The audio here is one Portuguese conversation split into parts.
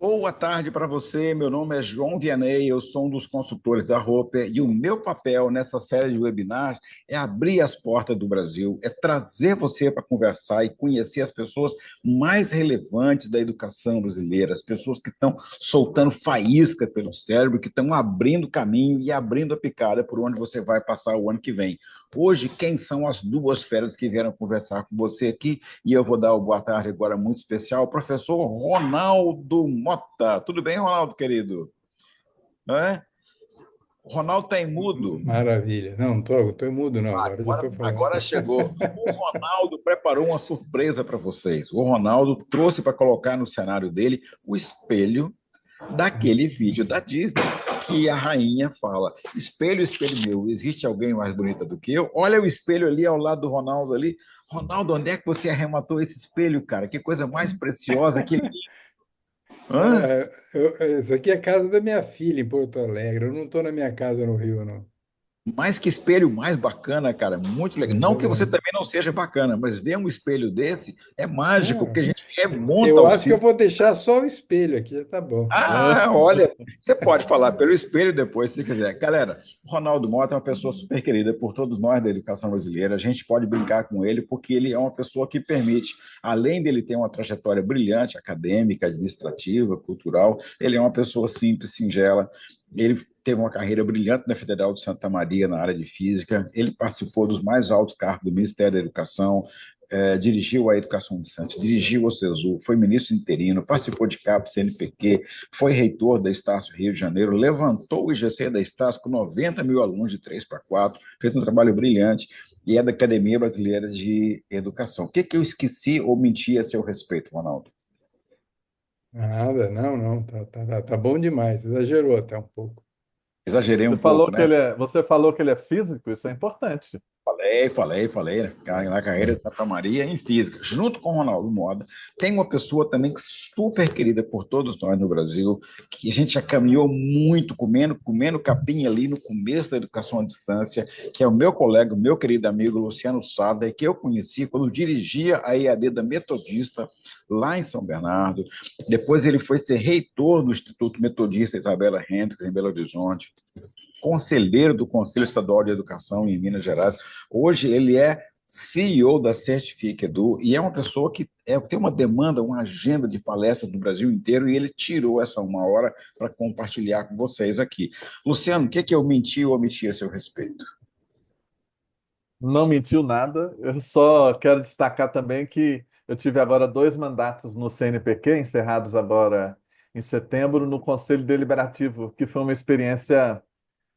Boa tarde para você. Meu nome é João Vianney, eu sou um dos consultores da Roper e o meu papel nessa série de webinars é abrir as portas do Brasil, é trazer você para conversar e conhecer as pessoas mais relevantes da educação brasileira, as pessoas que estão soltando faísca pelo cérebro, que estão abrindo caminho e abrindo a picada por onde você vai passar o ano que vem. Hoje, quem são as duas feras que vieram conversar com você aqui? E eu vou dar o boa tarde agora muito especial ao professor Ronaldo Mota. Tudo bem, Ronaldo, querido? Não é? O Ronaldo está em mudo. Maravilha. Não, tô mudo, não. Agora eu já estou falando. Agora chegou. O Ronaldo preparou uma surpresa para vocês. O Ronaldo trouxe para colocar no cenário dele o espelho daquele vídeo da Disney que a rainha fala: espelho, espelho meu, existe alguém mais bonita do que eu? Olha o espelho ali ao lado do Ronaldo ali. Ronaldo, onde é que você arrematou esse espelho, cara? Que coisa mais preciosa, que Hã? É, isso aqui é a casa da minha filha em Porto Alegre. Eu não estou na minha casa no Rio, não. Mais que espelho mais bacana, cara, muito É legal. Não que você verdade. também não seja bacana, mas ver um espelho desse é mágico, porque Não, a gente remonta eu ao acho que eu ciclo. vou deixar só o espelho aqui, já tá bom. Ah, olha, você pode falar pelo espelho depois, se quiser. Galera, Ronaldo Mota é uma pessoa super querida por todos nós da educação brasileira. A gente pode brincar com ele porque ele é uma pessoa que permite, além dele ter uma trajetória brilhante, acadêmica, administrativa, cultural, ele é uma pessoa simples, singela. Ele teve uma carreira brilhante na Federal de Santa Maria na área de física. Ele participou dos mais altos cargos do Ministério da Educação, dirigiu a Educação de Santos, dirigiu o CESU, foi ministro interino, participou de CAP, CNPq, foi reitor da Estácio Rio de Janeiro, levantou o IGC da Estácio com 90 mil alunos de 3 para 4, fez um trabalho brilhante e é da Academia Brasileira de Educação. O que, que eu esqueci ou menti a seu respeito, Ronaldo? Nada, não, não. Tá bom demais. Exagerou até um pouco. Exagerei Você um pouco, falou que né? você falou que ele é físico, isso é importante. Falei, né? Na carreira de Santa Maria em física, junto com o Ronaldo Moda. Tem uma pessoa também super querida por todos nós no Brasil, que a gente já caminhou muito comendo capim ali no começo da educação à distância, que é o meu colega, o meu querido amigo Luciano Sada, que eu conheci quando dirigia a EAD da Metodista lá em São Bernardo. Depois ele foi ser reitor do Instituto Metodista Isabela Hendricks, em Belo Horizonte, conselheiro do Conselho Estadual de Educação em Minas Gerais. Hoje ele é CEO da Certifica Edu e é uma pessoa que tem uma demanda, uma agenda de palestras do Brasil inteiro e ele tirou essa uma hora para compartilhar com vocês aqui. Luciano, o que, que eu menti ou omiti a seu respeito? Não mentiu nada. Eu só quero destacar também que eu tive agora 2 mandatos no CNPq, encerrados agora em setembro, no Conselho Deliberativo, que foi uma experiência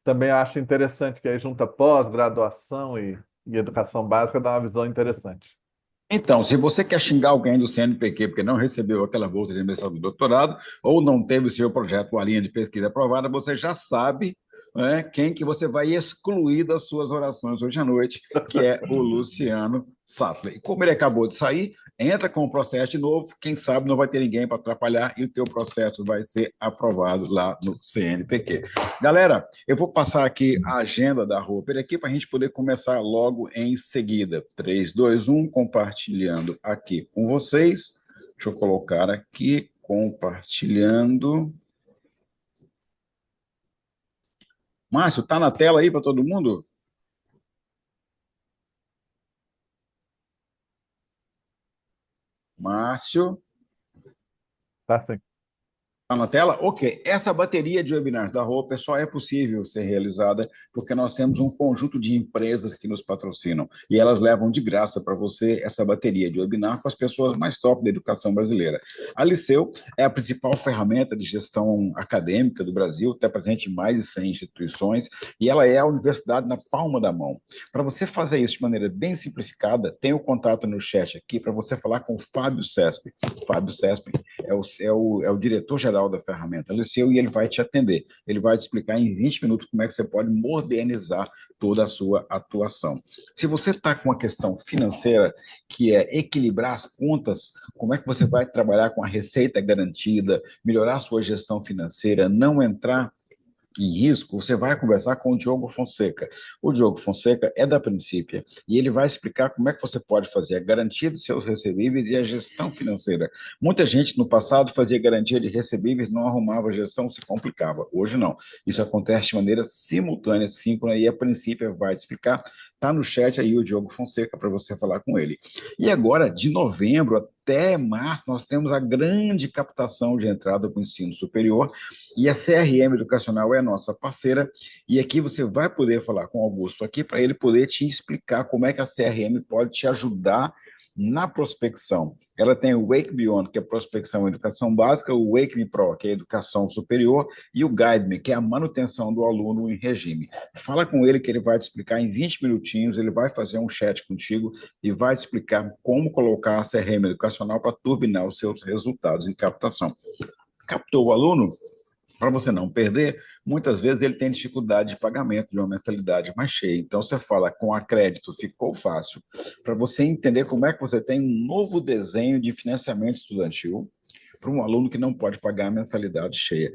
também eu acho interessante, que aí junta pós-graduação e educação básica, dá uma visão interessante. Então, se você quer xingar alguém do CNPq porque não recebeu aquela bolsa de mestrado e doutorado, ou não teve o seu projeto com a linha de pesquisa aprovada, você já sabe, né, quem que você vai excluir das suas orações hoje à noite, que é o Luciano Sattler. E como ele acabou de sair, entra com o processo de novo, quem sabe não vai ter ninguém para atrapalhar e o teu processo vai ser aprovado lá no CNPq. Galera, eu vou passar aqui a agenda da Roper aqui para a gente poder começar logo em seguida. 3, 2, 1, compartilhando aqui com vocês. Deixa eu colocar aqui, compartilhando. Márcio, tá na tela aí para todo mundo? Márcio. Tá, sim. Está na tela? Ok. Essa bateria de webinars da Roupa só é possível ser realizada porque nós temos um conjunto de empresas que nos patrocinam e elas levam de graça para você essa bateria de webinar com as pessoas mais top da educação brasileira. A Liceu é a principal ferramenta de gestão acadêmica do Brasil, está presente em mais de 100 instituições e ela é a universidade na palma da mão. Para você fazer isso de maneira bem simplificada, tem o contato no chat aqui para você falar com o Fábio Cesp. Fábio Cesp é o diretor-geral da ferramenta Liceu e ele vai te atender. Ele vai te explicar em 20 minutos como é que você pode modernizar toda a sua atuação. Se você está com uma questão financeira, que é equilibrar as contas, como é que você vai trabalhar com a receita garantida, melhorar a sua gestão financeira, não entrar em risco, você vai conversar com o Diogo Fonseca. O Diogo Fonseca é da Princípia e ele vai explicar como é que você pode fazer a garantia dos seus recebíveis e a gestão financeira. Muita gente no passado fazia garantia de recebíveis, não arrumava a gestão, se complicava. Hoje não. Isso acontece de maneira simultânea, síncrona, e a Princípia vai te explicar. Está no chat aí o Diogo Fonseca para você falar com ele. E agora, de novembro até março, nós temos a grande captação de entrada para o ensino superior e a CRM Educacional é a nossa parceira, e aqui você vai poder falar com o Augusto aqui para ele poder te explicar como é que a CRM pode te ajudar na prospecção. Ela tem o Wake Beyond, que é prospecção e educação básica, o Wake Me Pro, que é educação superior, e o Guide Me, que é a manutenção do aluno em regime. Fala com ele que ele vai te explicar em 20 minutinhos, ele vai fazer um chat contigo e vai te explicar como colocar a CRM educacional para turbinar os seus resultados em captação. Captou o aluno? Para você não perder, muitas vezes ele tem dificuldade de pagamento de uma mensalidade mais cheia. Então, você fala com a crédito, ficou fácil. Para você entender como é que você tem um novo desenho de financiamento estudantil para um aluno que não pode pagar a mensalidade cheia.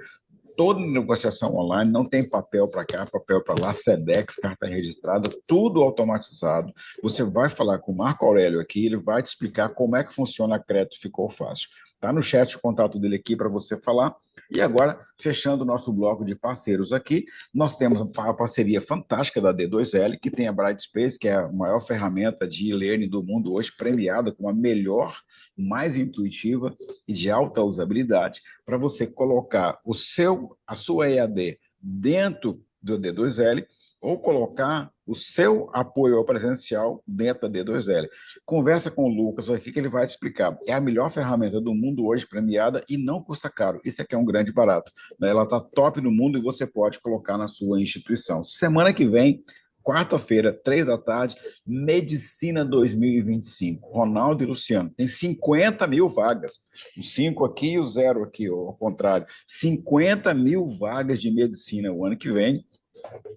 Toda negociação online, não tem papel para cá, papel para lá, SEDEX, carta registrada, tudo automatizado. Você vai falar com o Marco Aurélio aqui, ele vai te explicar como é que funciona a crédito, ficou fácil. Está no chat o contato dele aqui para você falar. E agora, fechando o nosso bloco de parceiros aqui, nós temos a parceria fantástica da D2L, que tem a Brightspace, que é a maior ferramenta de e-learning do mundo hoje, premiada como a melhor, mais intuitiva e de alta usabilidade, para você colocar a sua EAD dentro do D2L ou colocar o seu apoio ao presencial dentro da D2L. Conversa com o Lucas aqui que ele vai te explicar. É a melhor ferramenta do mundo hoje, premiada, e não custa caro. Isso aqui é um grande barato. Ela está top no mundo e você pode colocar na sua instituição. Semana que vem, quarta-feira, 3 da tarde, Medicina 2025. Ronaldo e Luciano. Tem 50 mil vagas. O 5 aqui e o 0 aqui, ao contrário. 50 mil vagas de medicina o ano que vem.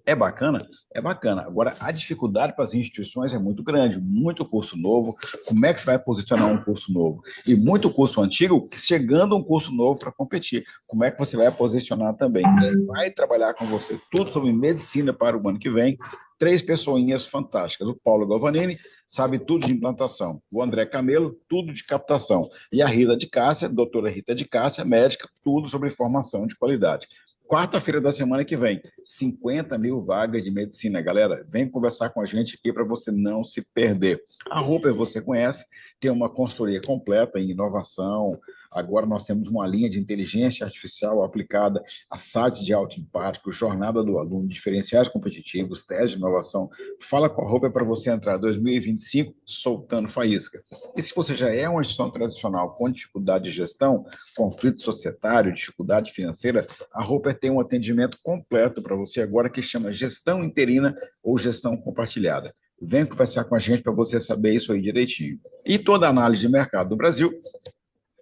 É bacana? É bacana. Agora, a dificuldade para as instituições é muito grande, muito curso novo. Como é que você vai posicionar um curso novo? E muito curso antigo, chegando um curso novo para competir. Como é que você vai posicionar também? Vai trabalhar com você tudo sobre medicina para o ano que vem. 3 pessoinhas fantásticas. O Paulo Galvanini sabe tudo de implantação. O André Camelo, tudo de captação. E a Rita de Cássia, doutora Rita de Cássia, médica, tudo sobre formação de qualidade. Quarta-feira da semana que vem, 50 mil vagas de medicina. Galera, vem conversar com a gente aqui para você não se perder. A Roper você conhece, tem uma consultoria completa em inovação. Agora nós temos uma linha de inteligência artificial aplicada a sites de alto impacto, jornada do aluno, diferenciais competitivos, testes de inovação. Fala com a Roper para você entrar em 2025 soltando faísca. E se você já é uma instituição tradicional com dificuldade de gestão, conflito societário, dificuldade financeira, a Roper tem um atendimento completo para você agora que chama gestão interina ou gestão compartilhada. Vem conversar com a gente para você saber isso aí direitinho. E toda a análise de mercado do Brasil,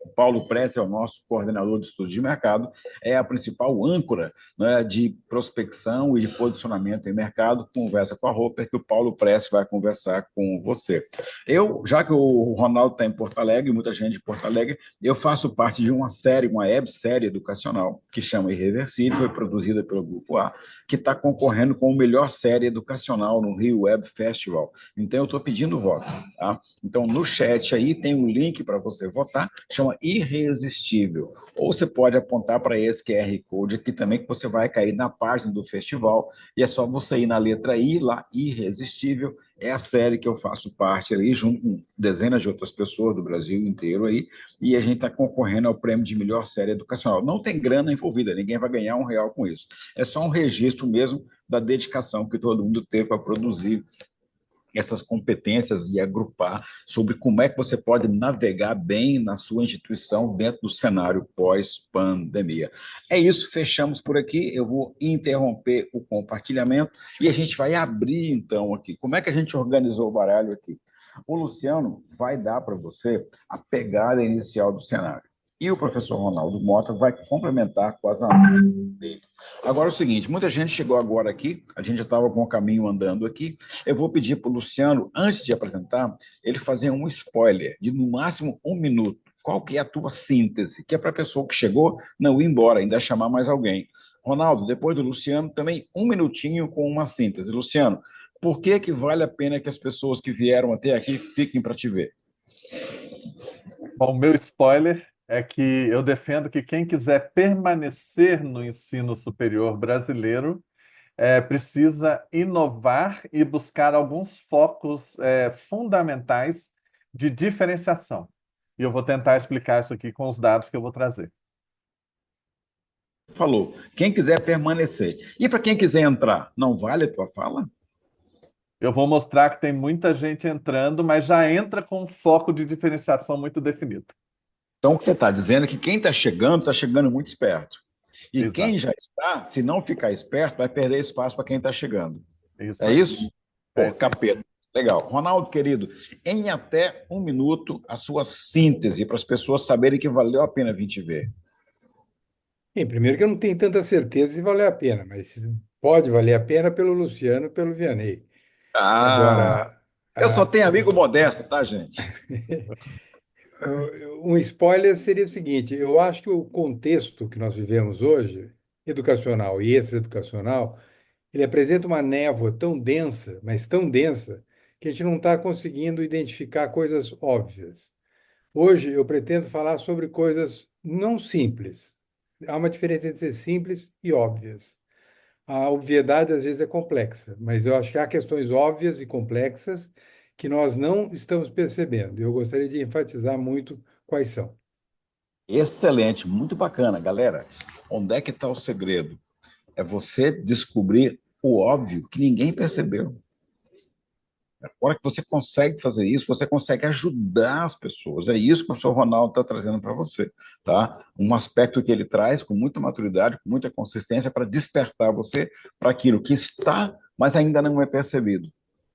o Paulo Prestes é o nosso coordenador de estudos de mercado, é a principal âncora, né, de prospecção e de posicionamento em mercado. Conversa com a Roper, que o Paulo Prestes vai conversar com você. Já que o Ronaldo está em Porto Alegre, muita gente de Porto Alegre, eu faço parte de uma série, uma websérie educacional, que chama Irreversível, foi produzida pelo Grupo A, que está concorrendo com a melhor série educacional no Rio Web Festival. Então, eu estou pedindo voto. Tá? Então, no chat aí tem um link para você votar, chama Irresistível. Ou você pode apontar para esse QR Code aqui também, que você vai cair na página do festival, e é só você ir na letra I, lá, Irresistível, é a série que eu faço parte ali, junto com dezenas de outras pessoas do Brasil inteiro aí, e a gente está concorrendo ao prêmio de melhor série educacional. Não tem grana envolvida, ninguém vai ganhar R$ 1 com isso. É só um registro mesmo da dedicação que todo mundo teve para produzir essas competências e agrupar sobre como é que você pode navegar bem na sua instituição dentro do cenário pós-pandemia. É isso, fechamos por aqui. Eu vou interromper o compartilhamento e a gente vai abrir, então, aqui. Como é que a gente organizou o baralho aqui? O Luciano vai dar para você a pegada inicial do cenário. E o professor Ronaldo Mota vai complementar com as análises dele. Agora é o seguinte, muita gente chegou agora aqui, a gente já estava com o caminho andando aqui, eu vou pedir para o Luciano, antes de apresentar, ele fazer um spoiler de no máximo 1 minuto. Qual que é a tua síntese? Que é para a pessoa que chegou não ir embora, ainda chamar mais alguém. Ronaldo, depois do Luciano, também um minutinho com uma síntese. Luciano, por que que vale a pena que as pessoas que vieram até aqui fiquem para te ver? Bom, o meu spoiler é que eu defendo que quem quiser permanecer no ensino superior brasileiro precisa inovar e buscar alguns focos fundamentais de diferenciação. E eu vou tentar explicar isso aqui com os dados que eu vou trazer. Falou, quem quiser permanecer. E para quem quiser entrar, não vale a tua fala? Eu vou mostrar que tem muita gente entrando, mas já entra com um foco de diferenciação muito definido. Então, o que você está dizendo é que quem está chegando muito esperto. E Exato. quem já está, se não ficar esperto, vai perder espaço para quem está chegando. Isso É aí. isso? É Pô, isso aí. capeta. Legal. Ronaldo, querido, em até um minuto, a sua síntese para as pessoas saberem que valeu a pena vir te ver. Bem, primeiro que eu não tenho tanta certeza se valeu a pena, mas pode valer a pena pelo Luciano e pelo Vianney. Ah, Agora, eu só a- tenho amigo modesto, tá, gente? um spoiler seria o seguinte: eu acho que o contexto que nós vivemos hoje, educacional e extraeducacional, ele apresenta uma névoa tão densa, mas tão densa, que a gente não está conseguindo identificar coisas óbvias. Hoje eu pretendo falar sobre coisas não simples. Há uma diferença entre ser simples e óbvias. A obviedade às vezes é complexa, mas eu acho que há questões óbvias e complexas que nós não estamos percebendo. Eu gostaria de enfatizar muito quais são. Excelente, muito bacana, galera. Onde é que está o segredo? É você descobrir o óbvio que ninguém percebeu. A hora que você consegue fazer isso, você consegue ajudar as pessoas. É isso que o professor Ronaldo está trazendo para você, tá? Um aspecto que ele traz com muita maturidade, com muita consistência, para despertar você para aquilo que está, mas ainda não é percebido.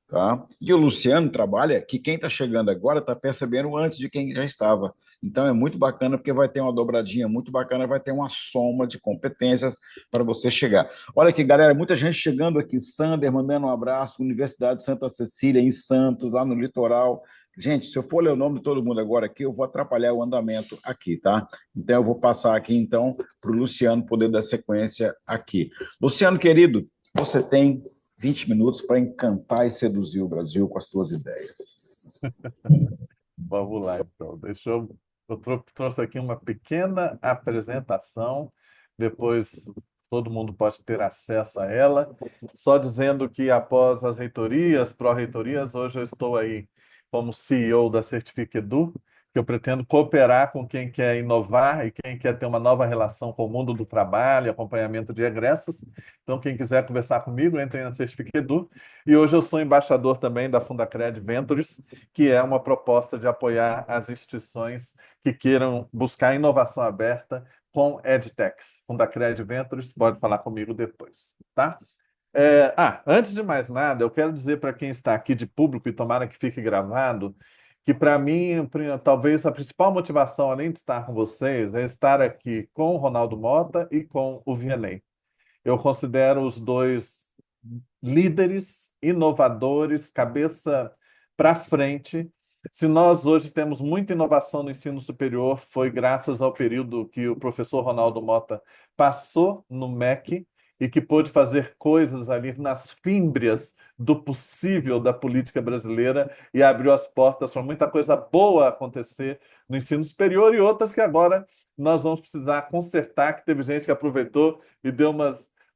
Tá? E o Luciano trabalha que quem está chegando agora está percebendo antes de quem já estava. Então é muito bacana porque vai ter uma dobradinha muito bacana, vai ter uma soma de competências para você chegar. Olha aqui, galera, muita gente chegando aqui. Sander mandando um abraço, Universidade de Santa Cecília, em Santos, lá no litoral. Gente, se eu for ler o nome de todo mundo agora aqui, eu vou atrapalhar o andamento aqui, tá? Então eu vou passar aqui então para o Luciano poder dar sequência aqui. Luciano, querido, você tem 20 minutos para encantar e seduzir o Brasil com as suas ideias. Vamos lá, então. Trouxe aqui uma pequena apresentação, depois todo mundo pode ter acesso a ela. Só dizendo que após as reitorias, pró-reitorias, hoje eu estou aí como CEO da Certifica Edu, que eu pretendo cooperar com quem quer inovar e quem quer ter uma nova relação com o mundo do trabalho, acompanhamento de egressos. Então, quem quiser conversar comigo, entre na Certifica Edu. E hoje eu sou embaixador também da Fundacred Ventures, que é uma proposta de apoiar as instituições que queiram buscar inovação aberta com EdTechs. Fundacred Ventures, pode falar comigo depois, tá? Antes de mais nada, eu quero dizer para quem está aqui de público, e tomara que fique gravado, que para mim, talvez a principal motivação, além de estar com vocês, é estar aqui com o Ronaldo Mota e com o Vianney. Eu considero os dois líderes, inovadores, cabeça para frente. Se nós hoje temos muita inovação no ensino superior, foi graças ao período que o professor Ronaldo Mota passou no MEC e que pôde fazer coisas ali nas fímbrias do possível da política brasileira e abriu as portas para muita coisa boa acontecer no ensino superior e outras que agora nós vamos precisar consertar, que teve gente que aproveitou e deu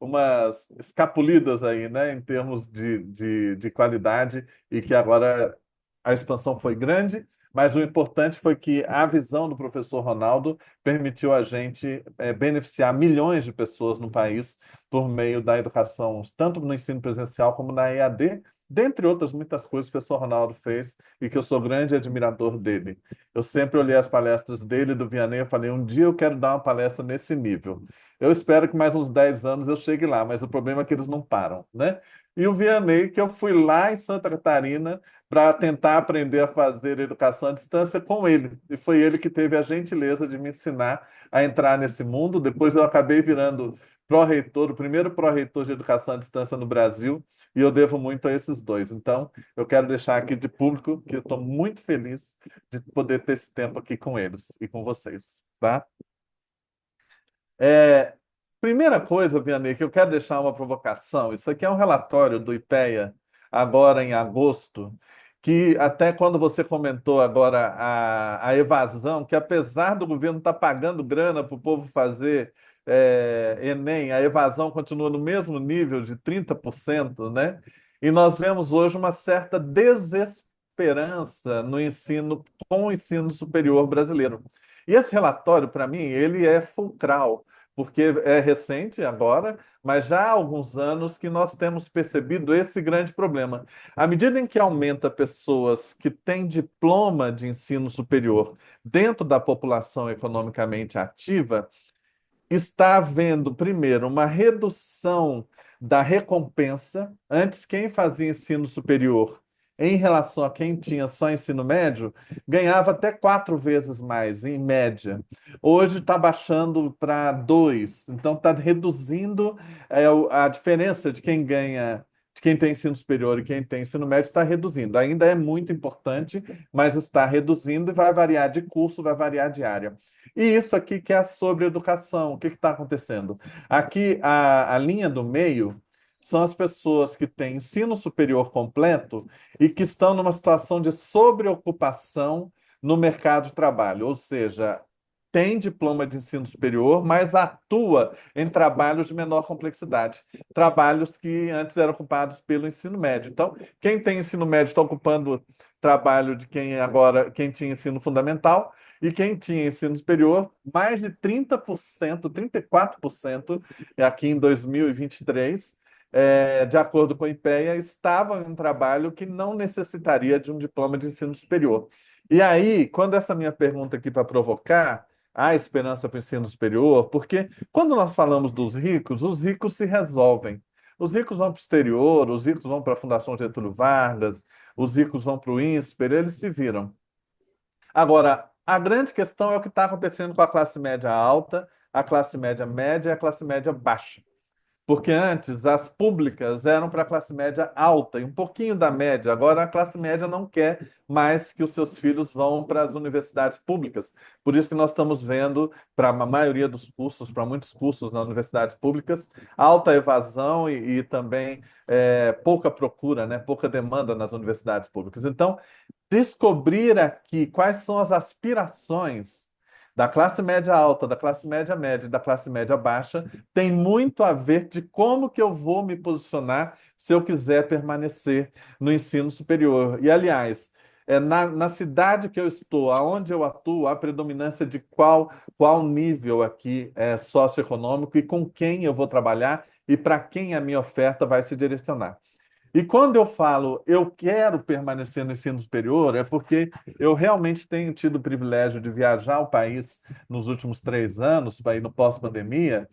umas escapulidas aí, né, em termos de qualidade, e que agora a expansão foi grande, mas o importante foi que a visão do professor Ronaldo permitiu a gente beneficiar milhões de pessoas no país por meio da educação, tanto no ensino presencial como na EAD, dentre outras muitas coisas que o professor Ronaldo fez e que eu sou grande admirador dele. Eu sempre olhei as palestras dele e do Vianney e falei, um dia eu quero dar uma palestra nesse nível. Eu espero que mais uns 10 anos eu chegue lá, mas o problema é que eles não param, né? E o Vianney, que eu fui lá em Santa Catarina para tentar aprender a fazer educação à distância com ele. E foi ele que teve a gentileza de me ensinar a entrar nesse mundo. Depois eu acabei virando pró-reitor, o primeiro pró-reitor de educação à distância no Brasil, e eu devo muito a esses dois. Então, eu quero deixar aqui de público que eu estou muito feliz de poder ter esse tempo aqui com eles e com vocês, tá? É, Primeira coisa, Vianney, que eu quero deixar uma provocação. Isso aqui é um relatório do IPEA, agora em agosto, que até quando você comentou agora a evasão, que apesar do governo estar pagando grana para o povo fazer Enem, a evasão continua no mesmo nível de 30%, né? E nós vemos hoje uma certa desesperança no ensino, com o ensino superior brasileiro. E esse relatório, para mim, ele é fulcral porque é recente agora, mas já há alguns anos que nós temos percebido esse grande problema. À medida em que aumenta pessoas que têm diploma de ensino superior dentro da população economicamente ativa, está havendo, primeiro, uma redução da recompensa. Antes, quem fazia ensino superior em relação a quem tinha só ensino médio, ganhava até 4 vezes mais, em média. Hoje está baixando para 2, então está reduzindo a diferença de quem ganha, de quem tem ensino superior e quem tem ensino médio está reduzindo. Ainda é muito importante, mas está reduzindo e vai variar de curso, vai variar de área. E isso aqui que é sobre educação. O que está acontecendo? Aqui, a linha do meio são as pessoas que têm ensino superior completo e que estão numa situação de sobreocupação no mercado de trabalho, ou seja, tem diploma de ensino superior, mas atua em trabalhos de menor complexidade, trabalhos que antes eram ocupados pelo ensino médio. Então, quem tem ensino médio está ocupando trabalho de quem tinha ensino fundamental, e quem tinha ensino superior, mais de 30%, 34% aqui em 2023, de acordo com o IPEA, estavam em um trabalho que não necessitaria de um diploma de ensino superior. E aí, quando essa minha pergunta aqui para provocar, há esperança para o ensino superior, porque quando nós falamos dos ricos, os ricos se resolvem. Os ricos vão para o exterior, os ricos vão para a Fundação Getúlio Vargas, os ricos vão para o INSPER, eles se viram. Agora, a grande questão é o que está acontecendo com a classe média alta, a classe média média e a classe média baixa. Porque antes as públicas eram para a classe média alta e um pouquinho da média. Agora a classe média não quer mais que os seus filhos vão para as universidades públicas. Por isso que nós estamos vendo, para a maioria dos cursos, para muitos cursos nas universidades públicas, alta evasão e também pouca procura, né? Pouca demanda nas universidades públicas. Então, descobrir aqui quais são as aspirações da classe média alta, da classe média média e da classe média baixa tem muito a ver de como que eu vou me posicionar se eu quiser permanecer no ensino superior. E, aliás, na cidade que eu estou, aonde eu atuo, a predominância de qual nível aqui socioeconômico e com quem eu vou trabalhar e para quem a minha oferta vai se direcionar. E quando eu falo eu quero permanecer no ensino superior, é porque eu realmente tenho tido o privilégio de viajar o país nos últimos 3 anos, aí no pós-pandemia,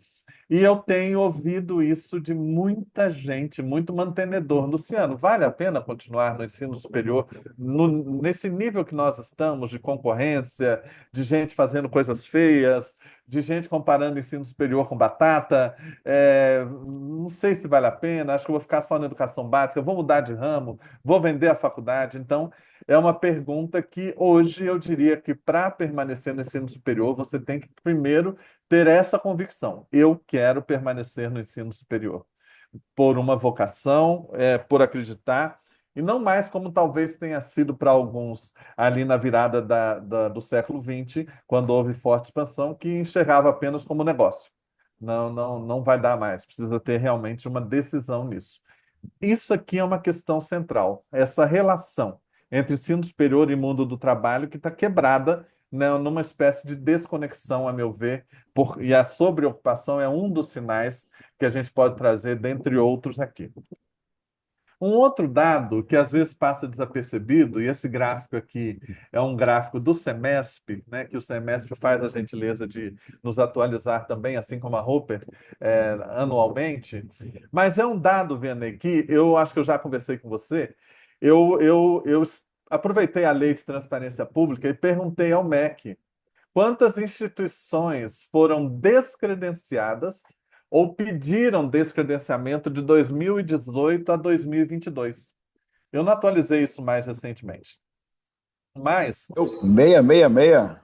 e eu tenho ouvido isso de muita gente, muito mantenedor. Luciano, vale a pena continuar no ensino superior nesse nível que nós estamos de concorrência, de gente fazendo coisas feias, de gente comparando ensino superior com batata? Não sei se vale a pena, acho que eu vou ficar só na educação básica, vou mudar de ramo, vou vender a faculdade. Então, é uma pergunta que hoje eu diria que para permanecer no ensino superior, você tem que primeiro ter essa convicção. Eu quero permanecer no ensino superior por uma vocação, por acreditar, e não mais como talvez tenha sido para alguns ali na virada do século XX, quando houve forte expansão, que enxergava apenas como negócio. Não, não, não vai dar mais. Precisa ter realmente uma decisão nisso. Isso aqui é uma questão central, essa relação entre ensino superior e mundo do trabalho que está quebrada, né, numa espécie de desconexão, a meu ver, e a sobreocupação é um dos sinais que a gente pode trazer, dentre outros, aqui. Um outro dado que às vezes passa desapercebido, e esse gráfico aqui é um gráfico do Semesp, né, que o Semesp faz a gentileza de nos atualizar também, assim como a Roper, anualmente, mas é um dado, Vianney, que eu acho que eu já conversei com você. Eu aproveitei a lei de transparência pública e perguntei ao MEC quantas instituições foram descredenciadas ou pediram descredenciamento de 2018 a 2022. Eu não atualizei isso mais recentemente. Mas, 666.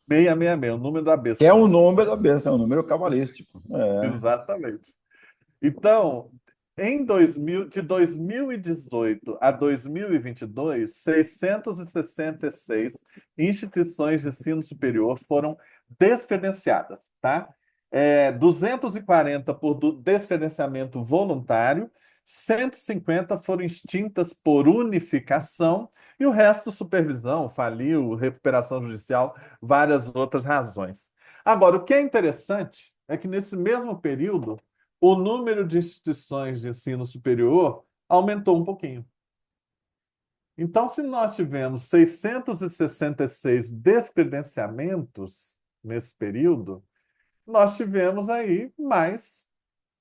666, o número da Que é besta. o número da besta, é um número cabalístico. Exatamente. Então, de 2018 a 2022, 666 instituições de ensino superior foram descredenciadas, tá? 240 por descredenciamento voluntário, 150 foram extintas por unificação e o resto, supervisão, faliu, recuperação judicial, várias outras razões. Agora, o que é interessante é que nesse mesmo período, o número de instituições de ensino superior aumentou um pouquinho. Então, se nós tivemos 666 descredenciamentos nesse período, nós tivemos aí mais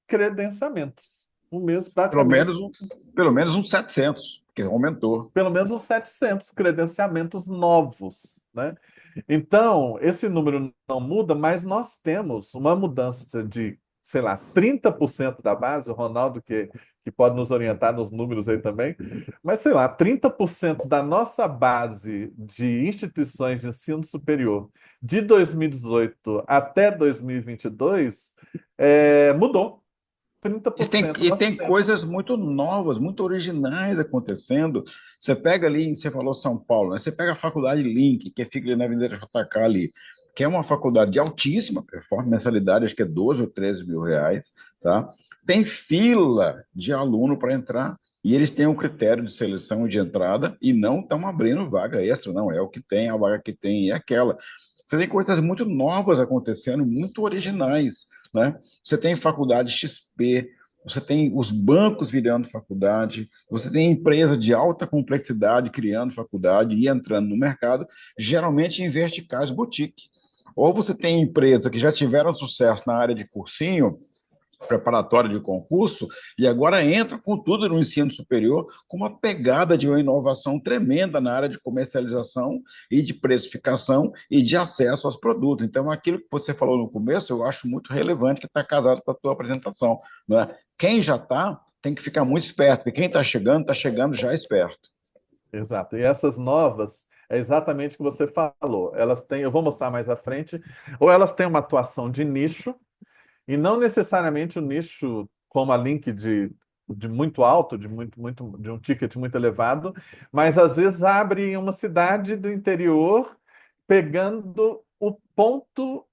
credenciamentos. O mesmo, Pelo praticamente, menos, pelo menos uns 700, que aumentou. pelo menos uns 700 credenciamentos novos, né? Então, esse número não muda, mas nós temos uma mudança de, sei lá, 30% da base, o Ronaldo que pode nos orientar nos números aí também, mas sei lá, 30% da nossa base de instituições de ensino superior de 2018 até 2022 mudou. E tem, 30% e nós tem temos. coisas muito novas, muito originais acontecendo. Você pega ali, você falou São Paulo, né? Você pega a faculdade Link, que fica ali na Avenida JK ali, que é uma faculdade de altíssima performance, mensalidade acho que é 12 ou 13 mil reais, tá? Tem fila de aluno para entrar e eles têm um critério de seleção e de entrada e não estão abrindo vaga extra, não, é o que tem, a vaga que tem é aquela. Você tem coisas muito novas acontecendo, muito originais, né? Você tem faculdade XP, você tem os bancos virando faculdade, você tem empresa de alta complexidade criando faculdade e entrando no mercado, geralmente em verticais boutique. Ou você tem empresas que já tiveram sucesso na área de cursinho, preparatório de concurso, e agora entra com tudo no ensino superior, com uma pegada de uma inovação tremenda na área de comercialização e de precificação e de acesso aos produtos. Então, aquilo que você falou no começo, eu acho muito relevante que está casado com a tua apresentação. Né? Quem já está, tem que ficar muito esperto, porque quem está chegando já esperto. Exato. E essas novas, é exatamente o que você falou. Elas têm, eu vou mostrar mais à frente, ou elas têm uma atuação de nicho, e não necessariamente um nicho como a Link de muito alto, de um ticket muito elevado, mas às vezes abre em uma cidade do interior, pegando o ponto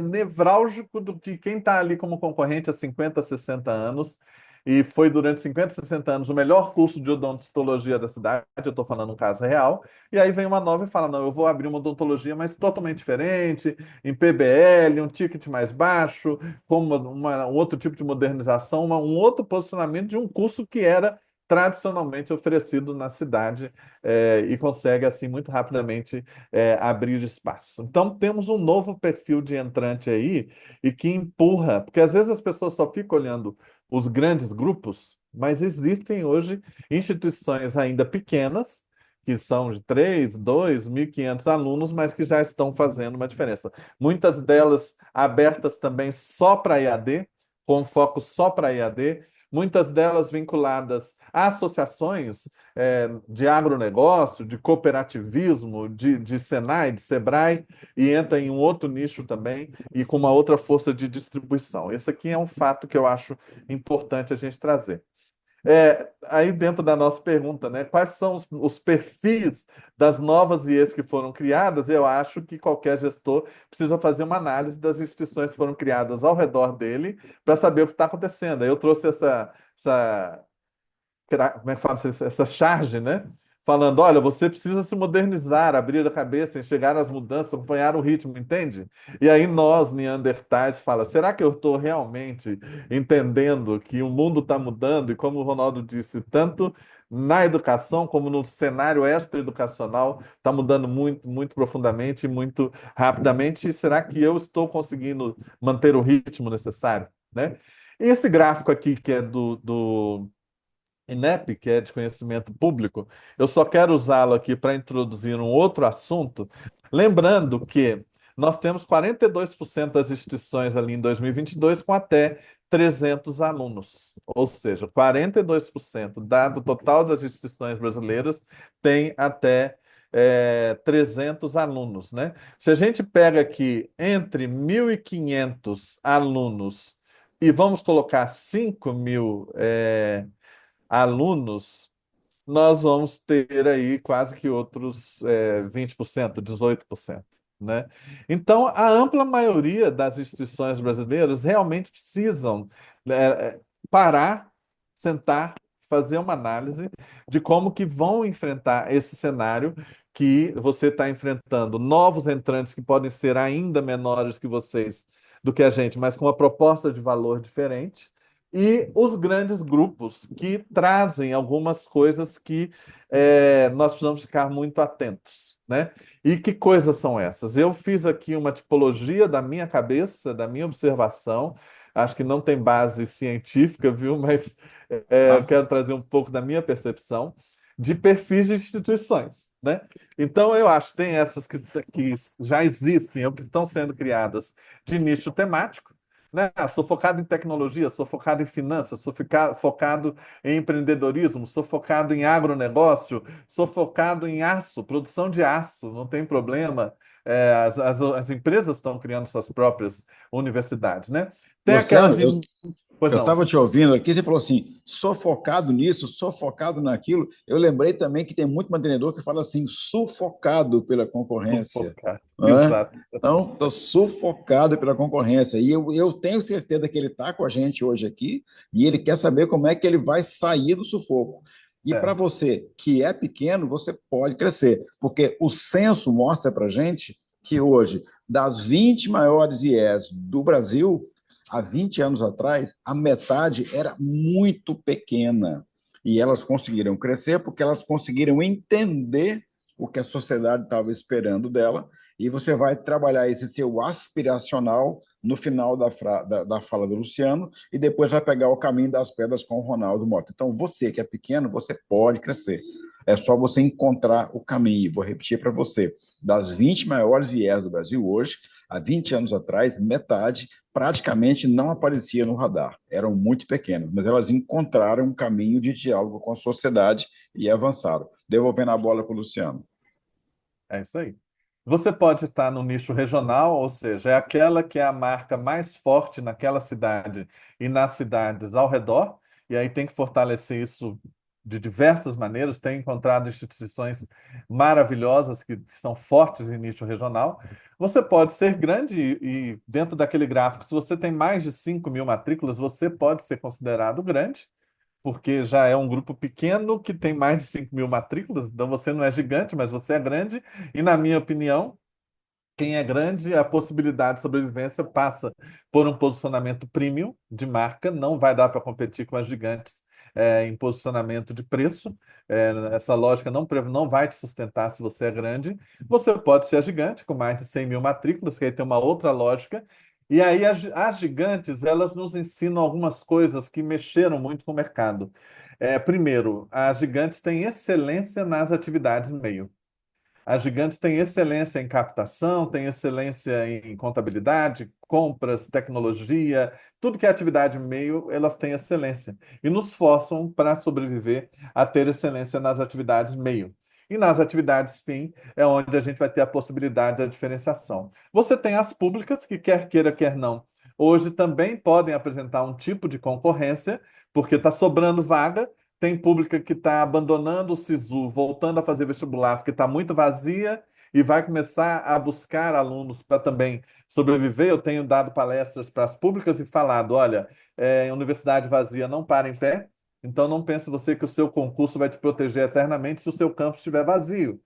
nevrálgico de quem está ali como concorrente há 50, 60 anos. E foi durante 50, 60 anos o melhor curso de odontologia da cidade, eu estou falando um caso real. E aí vem uma nova e fala: não, eu vou abrir uma odontologia, mas totalmente diferente, em PBL, um ticket mais baixo, com um outro tipo de modernização, um outro posicionamento de um curso que era tradicionalmente oferecido na cidade, e consegue, assim, muito rapidamente abrir espaço. Então, temos um novo perfil de entrante aí e que empurra, porque às vezes as pessoas só ficam olhando os grandes grupos, mas existem hoje instituições ainda pequenas, que são de 3, 2, 1.500 alunos, mas que já estão fazendo uma diferença. Muitas delas abertas também só para EAD, com foco só para EAD, muitas delas vinculadas a associações de agronegócio, de cooperativismo, de Senai, de Sebrae, e entra em um outro nicho também e com uma outra força de distribuição. Esse aqui é um fato que eu acho importante a gente trazer. Aí dentro da nossa pergunta, né? Quais são os perfis das novas IEs que foram criadas? Eu acho que qualquer gestor precisa fazer uma análise das instituições que foram criadas ao redor dele para saber o que está acontecendo. Aí eu trouxe como é que fala, essa charge, né? Falando, olha, você precisa se modernizar, abrir a cabeça, enxergar as mudanças, acompanhar o ritmo, entende? E aí nós, Neandertais, fala, será que eu estou realmente entendendo que o mundo está mudando? E como o Ronaldo disse, tanto na educação como no cenário extra-educacional, está mudando muito, muito profundamente e muito rapidamente. E será que eu estou conseguindo manter o ritmo necessário, né? E esse gráfico aqui, que é do INEP, que é de conhecimento público, eu só quero usá-lo aqui para introduzir um outro assunto, lembrando que nós temos 42% das instituições ali em 2022 com até 300 alunos, ou seja, 42% do total das instituições brasileiras tem até 300 alunos, né? Se a gente pega aqui entre 1.500 alunos e vamos colocar 5.000 alunos, nós vamos ter aí quase que outros 20%, 18%, né? Então, a ampla maioria das instituições brasileiras realmente precisam parar, sentar, fazer uma análise de como que vão enfrentar esse cenário que você está enfrentando novos entrantes que podem ser ainda menores que vocês, do que a gente, mas com uma proposta de valor diferente e os grandes grupos que trazem algumas coisas que nós precisamos ficar muito atentos, né? E que coisas são essas? Eu fiz aqui uma tipologia da minha cabeça, da minha observação. Acho que não tem base científica, viu? Mas eu Tá? quero trazer um pouco da minha percepção de perfis de instituições, né? Então, eu acho que tem essas que já existem ou que estão sendo criadas de nicho temático, né? Sou focado em tecnologia, sou focado em finanças, focado em empreendedorismo, sou focado em agronegócio, sou focado em aço, produção de aço, não tem problema. As empresas estão criando suas próprias universidades, né? Tem aquelas Luciano, de. Pois eu não. estava te ouvindo aqui, você falou assim, sou focado nisso, sou focado naquilo. Eu lembrei também que tem muito mantenedor que fala assim, sufocado pela concorrência. Focado. Né? Exato. Então, estou sufocado pela concorrência. E eu tenho certeza que ele está com a gente hoje aqui e ele quer saber como é que ele vai sair do sufoco. E para É, você que é pequeno, você pode crescer, porque o censo mostra para a gente que hoje, das 20 maiores IES do Brasil, há 20 anos atrás, a metade era muito pequena. E elas conseguiram crescer porque elas conseguiram entender o que a sociedade estava esperando dela. E você vai trabalhar esse seu aspiracional no final da fala do Luciano e depois vai pegar o caminho das pedras com o Ronaldo Mota. Então, você que é pequeno, você pode crescer. É só você encontrar o caminho. Vou repetir para você: das 20 maiores IES do Brasil hoje, há 20 anos atrás, metade praticamente não aparecia no radar. Eram muito pequenas, mas elas encontraram um caminho de diálogo com a sociedade e avançaram. Devolvendo a bola para o Luciano. é isso aí. Você pode estar no nicho regional, ou seja, é aquela que é a marca mais forte naquela cidade e nas cidades ao redor, e aí tem que fortalecer isso de diversas maneiras. Tem encontrado instituições maravilhosas que são fortes em nicho regional. Você pode ser grande dentro daquele gráfico, se você tem mais de 5.000 matrículas, você pode ser considerado grande, porque já é um grupo pequeno que tem mais de 5.000 matrículas, então você não é gigante, mas você é grande, e na minha opinião, quem é grande, a possibilidade de sobrevivência passa por um posicionamento premium de marca, não vai dar para competir com as gigantes em posicionamento de preço. Essa lógica não vai te sustentar se você é grande. Você pode ser a gigante com mais de 100.000 matrículas, que aí tem uma outra lógica. E aí as gigantes, elas nos ensinam algumas coisas que mexeram muito com o mercado. Primeiro, as gigantes têm excelência nas atividades meio. As gigantes têm excelência em captação, têm excelência em contabilidade, compras, tecnologia, tudo que é atividade meio, elas têm excelência. E nos forçam para sobreviver a ter excelência nas atividades meio. E nas atividades fim é onde a gente vai ter a possibilidade da diferenciação. Você tem as públicas, que quer queira, quer não, hoje também podem apresentar um tipo de concorrência, porque está sobrando vaga. Tem pública que está abandonando o SISU, voltando a fazer vestibular, porque está muito vazia e vai começar a buscar alunos para também sobreviver. Eu tenho dado palestras para as públicas e falado: olha, universidade vazia não para em pé, então não pense você que o seu concurso vai te proteger eternamente se o seu campus estiver vazio.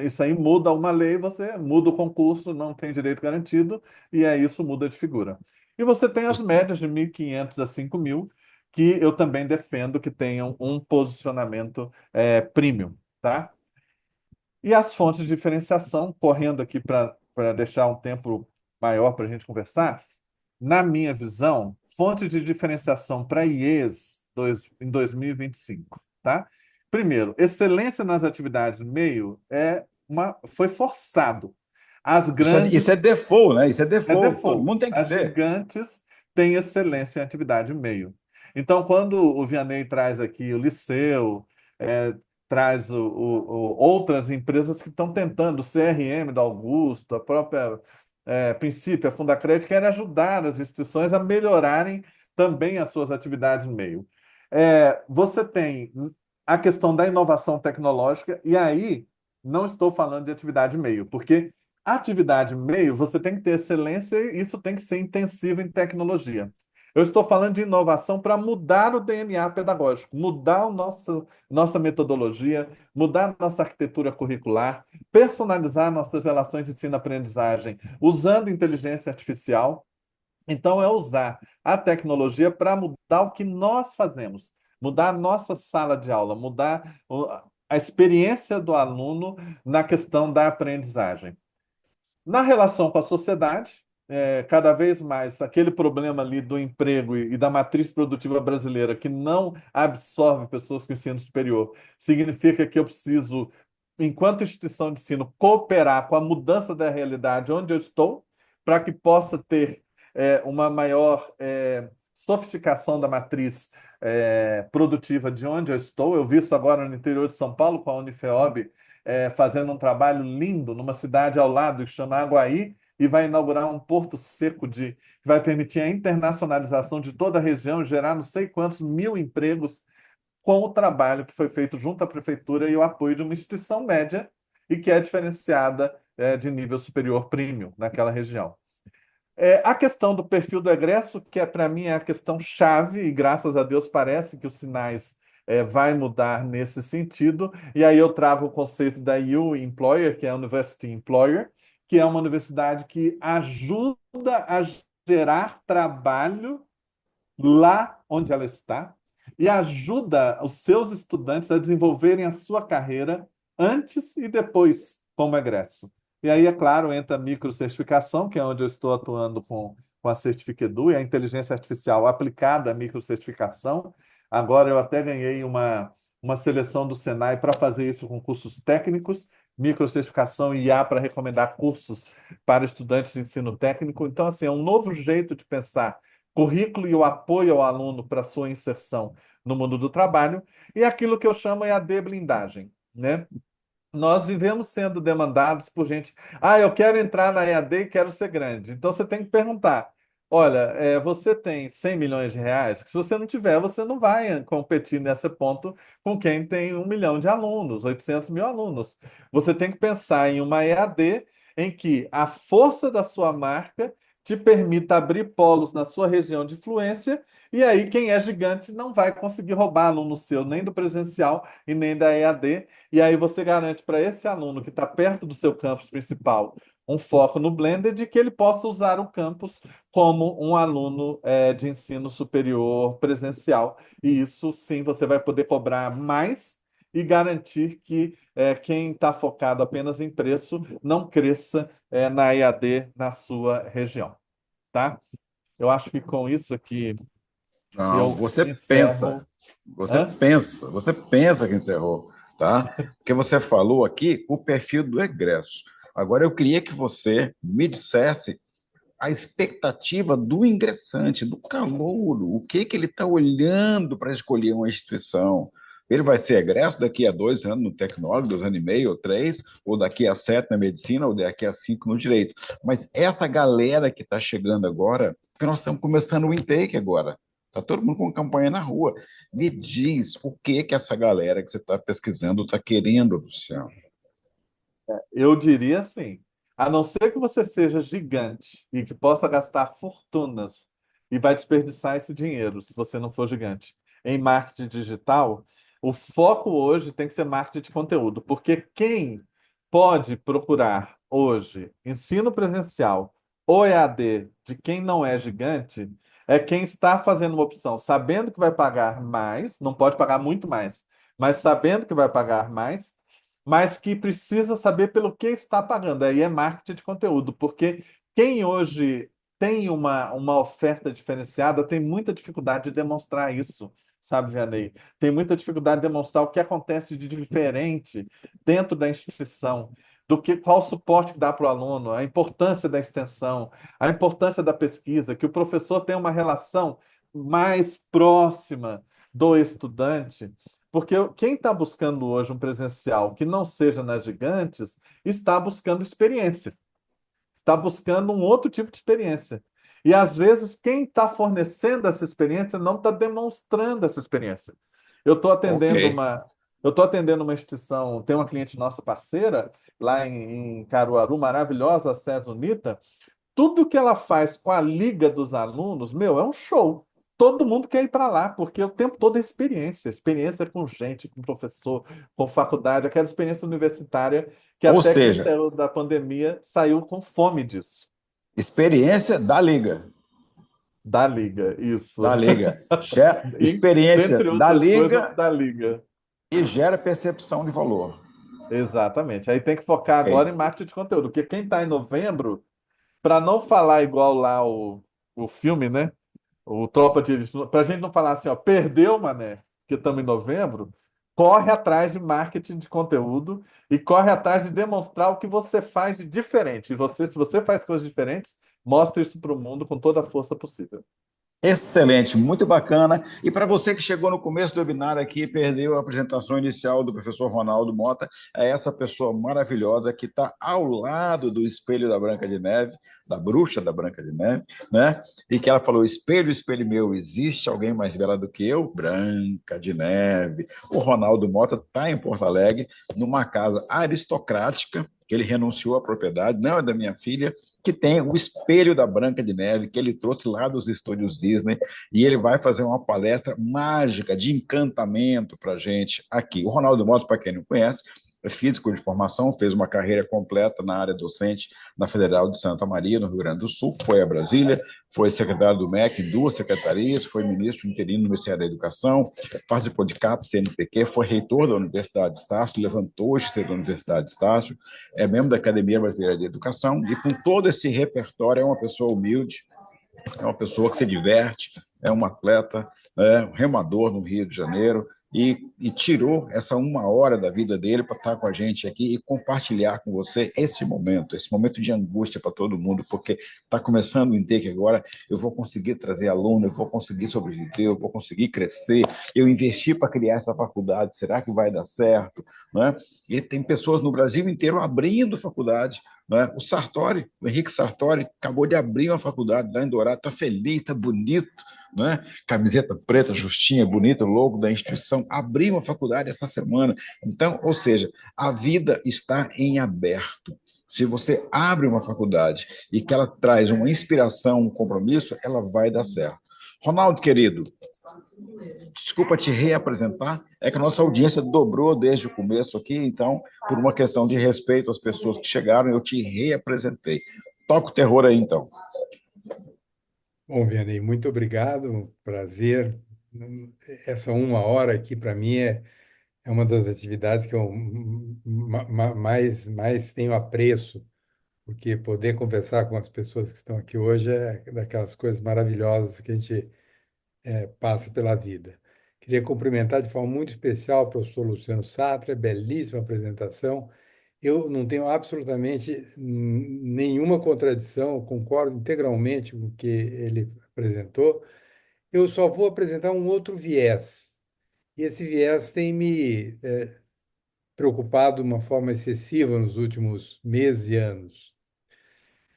Isso aí muda uma lei, você muda o concurso, não tem direito garantido, e é isso, muda de figura. E você tem as médias de 1.500 a 5.000, que eu também defendo que tenham um posicionamento premium, tá? E as fontes de diferenciação, correndo aqui para deixar um tempo maior para a gente conversar, na minha visão, fonte de diferenciação para IES em 2025, tá? Primeiro, excelência nas atividades meio foi forçado. As Isso é grandes default, né? Isso é é default. Todo default. mundo tem que As ter. gigantes têm excelência em atividade meio. Então, quando o Vianney traz aqui o Liceu, traz outras empresas que estão tentando, o CRM da Augusto, a própria Princípio, a Fundacred, querem ajudar as instituições a melhorarem também as suas atividades no meio. Você tem a questão da inovação tecnológica, e aí não estou falando de atividade meio, porque atividade meio você tem que ter excelência e isso tem que ser intensivo em tecnologia. Eu estou falando de inovação para mudar o DNA pedagógico, mudar nossa metodologia, mudar nossa arquitetura curricular, personalizar nossas relações de ensino-aprendizagem usando inteligência artificial. Então, é usar a tecnologia para mudar o que nós fazemos, mudar a nossa sala de aula, mudar a experiência do aluno na questão da aprendizagem. Na relação com a sociedade, cada vez mais aquele problema ali do emprego e da matriz produtiva brasileira que não absorve pessoas com ensino superior, significa que eu preciso, enquanto instituição de ensino, cooperar com a mudança da realidade onde eu estou, para que possa ter uma maior sofisticação da matriz produtiva de onde eu estou. Eu vi isso agora no interior de São Paulo, com a Unifeob, fazendo um trabalho lindo numa cidade ao lado que chama Aguaí, e vai inaugurar um porto seco que vai permitir a internacionalização de toda a região, gerar não sei quantos mil empregos com o trabalho que foi feito junto à prefeitura e o apoio de uma instituição média e que é diferenciada de nível superior premium naquela região. A questão do perfil do egresso, que para mim é a questão chave, e graças a Deus parece que os sinais vai mudar nesse sentido. E aí eu trago o conceito da U Employer, que é a University Employer, que é uma universidade que ajuda a gerar trabalho lá onde ela está e ajuda os seus estudantes a desenvolverem a sua carreira antes e depois como egresso. E aí, é claro, entra a microcertificação, que é onde eu estou atuando com a Certifiquedu e a inteligência artificial aplicada à microcertificação. Agora eu até ganhei uma seleção do Senai para fazer isso com cursos técnicos, microcertificação e IA para recomendar cursos para estudantes de ensino técnico. Então, assim, é um novo jeito de pensar currículo e o apoio ao aluno para sua inserção no mundo do trabalho, e aquilo que eu chamo EAD blindagem, né? Nós vivemos sendo demandados por gente. Eu quero entrar na EAD e quero ser grande. Então você tem que perguntar: olha, você tem 100 milhões de reais? Que se você não tiver, você não vai competir nesse ponto com quem tem 1 milhão de alunos, 800 mil alunos. Você tem que pensar em uma EAD em que a força da sua marca te permita abrir polos na sua região de influência, e aí quem é gigante não vai conseguir roubar aluno seu, nem do presencial e nem da EAD. E aí você garante para esse aluno que está perto do seu campus principal um foco no Blended, que ele possa usar o campus como um aluno de ensino superior presencial. E isso sim você vai poder cobrar mais e garantir que quem está focado apenas em preço não cresça na EAD na sua região, tá? Eu acho que com isso aqui Não, eu você pensa, encerro. você Hã? pensa, você pensa que encerrou, tá? Porque você falou aqui o perfil do egresso. Agora eu queria que você me dissesse a expectativa do ingressante, do calouro, o que que ele está olhando para escolher uma instituição. Ele vai ser egresso daqui a 2 anos no tecnólogo, 2 anos e meio, ou 3, ou daqui a 7 na medicina, ou daqui a 5 no direito. Mas essa galera que está chegando agora, porque nós estamos começando o intake agora, está todo mundo com campanha na rua. Me diz o que que essa galera que você está pesquisando está querendo, Luciano. Eu diria assim, a não ser que você seja gigante e que possa gastar fortunas e vai desperdiçar esse dinheiro, se você não for gigante, em marketing digital, o foco hoje tem que ser marketing de conteúdo, porque quem pode procurar hoje ensino presencial ou EAD de quem não é gigante é quem está fazendo uma opção sabendo que vai pagar mais, não pode pagar muito mais, mas sabendo que vai pagar mais, mas que precisa saber pelo que está pagando. Aí é marketing de conteúdo, porque quem hoje tem uma oferta diferenciada tem muita dificuldade de demonstrar isso, sabe, Vianney? Tem muita dificuldade de demonstrar o que acontece de diferente dentro da instituição, qual o suporte que dá para o aluno, a importância da extensão, a importância da pesquisa, que o professor tem uma relação mais próxima do estudante. Porque quem está buscando hoje um presencial que não seja nas gigantes, está buscando experiência, está buscando um outro tipo de experiência. E às vezes quem está fornecendo essa experiência não está demonstrando essa experiência. Eu estou Ok. atendendo uma, eu estou atendendo uma instituição, tem uma cliente nossa parceira lá em Caruaru, maravilhosa, a César Unita. Tudo que ela faz com a liga dos alunos, meu, é um show. Todo mundo quer ir para lá, porque o tempo todo é experiência, experiência com gente, com professor, com faculdade, aquela experiência universitária que Ou até quem seja, saiu da pandemia saiu com fome disso. experiência da liga. Da liga, isso. Da liga. E, Experiência dentre da outras coisas, liga da liga. e gera percepção de valor. Exatamente. Aí tem que focar agora em Ok. marketing de conteúdo, porque quem está em novembro, para não falar igual lá o filme, né? O Tropa de Elite, para a gente não falar assim, ó, perdeu, mané, que estamos em novembro, corre atrás de marketing de conteúdo e corre atrás de demonstrar o que você faz de diferente. E você, se você faz coisas diferentes, mostre isso para o mundo com toda a força possível. Excelente, muito bacana. E para você que chegou no começo do webinar aqui e perdeu a apresentação inicial do professor Ronaldo Mota, é essa pessoa maravilhosa que está ao lado do espelho da Branca de Neve, da bruxa da Branca de Neve, né? E que ela falou: espelho, espelho meu, existe alguém mais bela do que eu? Branca de Neve. O Ronaldo Mota está em Porto Alegre, numa casa aristocrática, que ele renunciou à propriedade, não é da minha filha, que tem o espelho da Branca de Neve, que ele trouxe lá dos estúdios Disney, e ele vai fazer uma palestra mágica de encantamento para a gente aqui. O Ronaldo Mota, para quem não conhece, é físico de formação, fez uma carreira completa na área docente na Federal de Santa Maria, no Rio Grande do Sul, foi a Brasília, foi secretário do MEC em duas secretarias, foi ministro interino no Ministério da Educação, participou de CAPES, CNPq, foi reitor da Universidade de Estácio, levantou o GC da Universidade de Estácio, é membro da Academia Brasileira de Educação, e com todo esse repertório é uma pessoa humilde, é uma pessoa que se diverte, é um atleta, é um remador no Rio de Janeiro, e tirou essa uma hora da vida dele para estar com a gente aqui e compartilhar com você esse momento de angústia para todo mundo, porque está começando a entender que agora eu vou conseguir trazer aluno, eu vou conseguir sobreviver, eu vou conseguir crescer, eu investi para criar essa faculdade, será que vai dar certo? Né? E tem pessoas no Brasil inteiro abrindo faculdade, né? O Sartori, o Henrique Sartori, acabou de abrir uma faculdade lá em Dourado, está feliz, está bonito, né? Camiseta preta, justinha, bonita, logo da instituição, abriu uma faculdade essa semana. Então, ou seja, a vida está em aberto. Se você abre uma faculdade e que ela traz uma inspiração, um compromisso, ela vai dar certo. Ronaldo, querido, desculpa te reapresentar, é que a nossa audiência dobrou desde o começo aqui, então, por uma questão de respeito às pessoas que chegaram, eu te reapresentei. Toca o terror aí, então. Bom, Vianney, muito obrigado, um prazer. Essa uma hora aqui, para mim, é uma das atividades que eu mais tenho apreço, porque poder conversar com as pessoas que estão aqui hoje é daquelas coisas maravilhosas que a gente passa pela vida. Queria cumprimentar de forma muito especial o professor Luciano Satra, belíssima apresentação. Eu não tenho absolutamente nenhuma contradição, eu concordo integralmente com o que ele apresentou. Eu só vou apresentar um outro viés. E esse viés tem me preocupado de uma forma excessiva nos últimos meses e anos.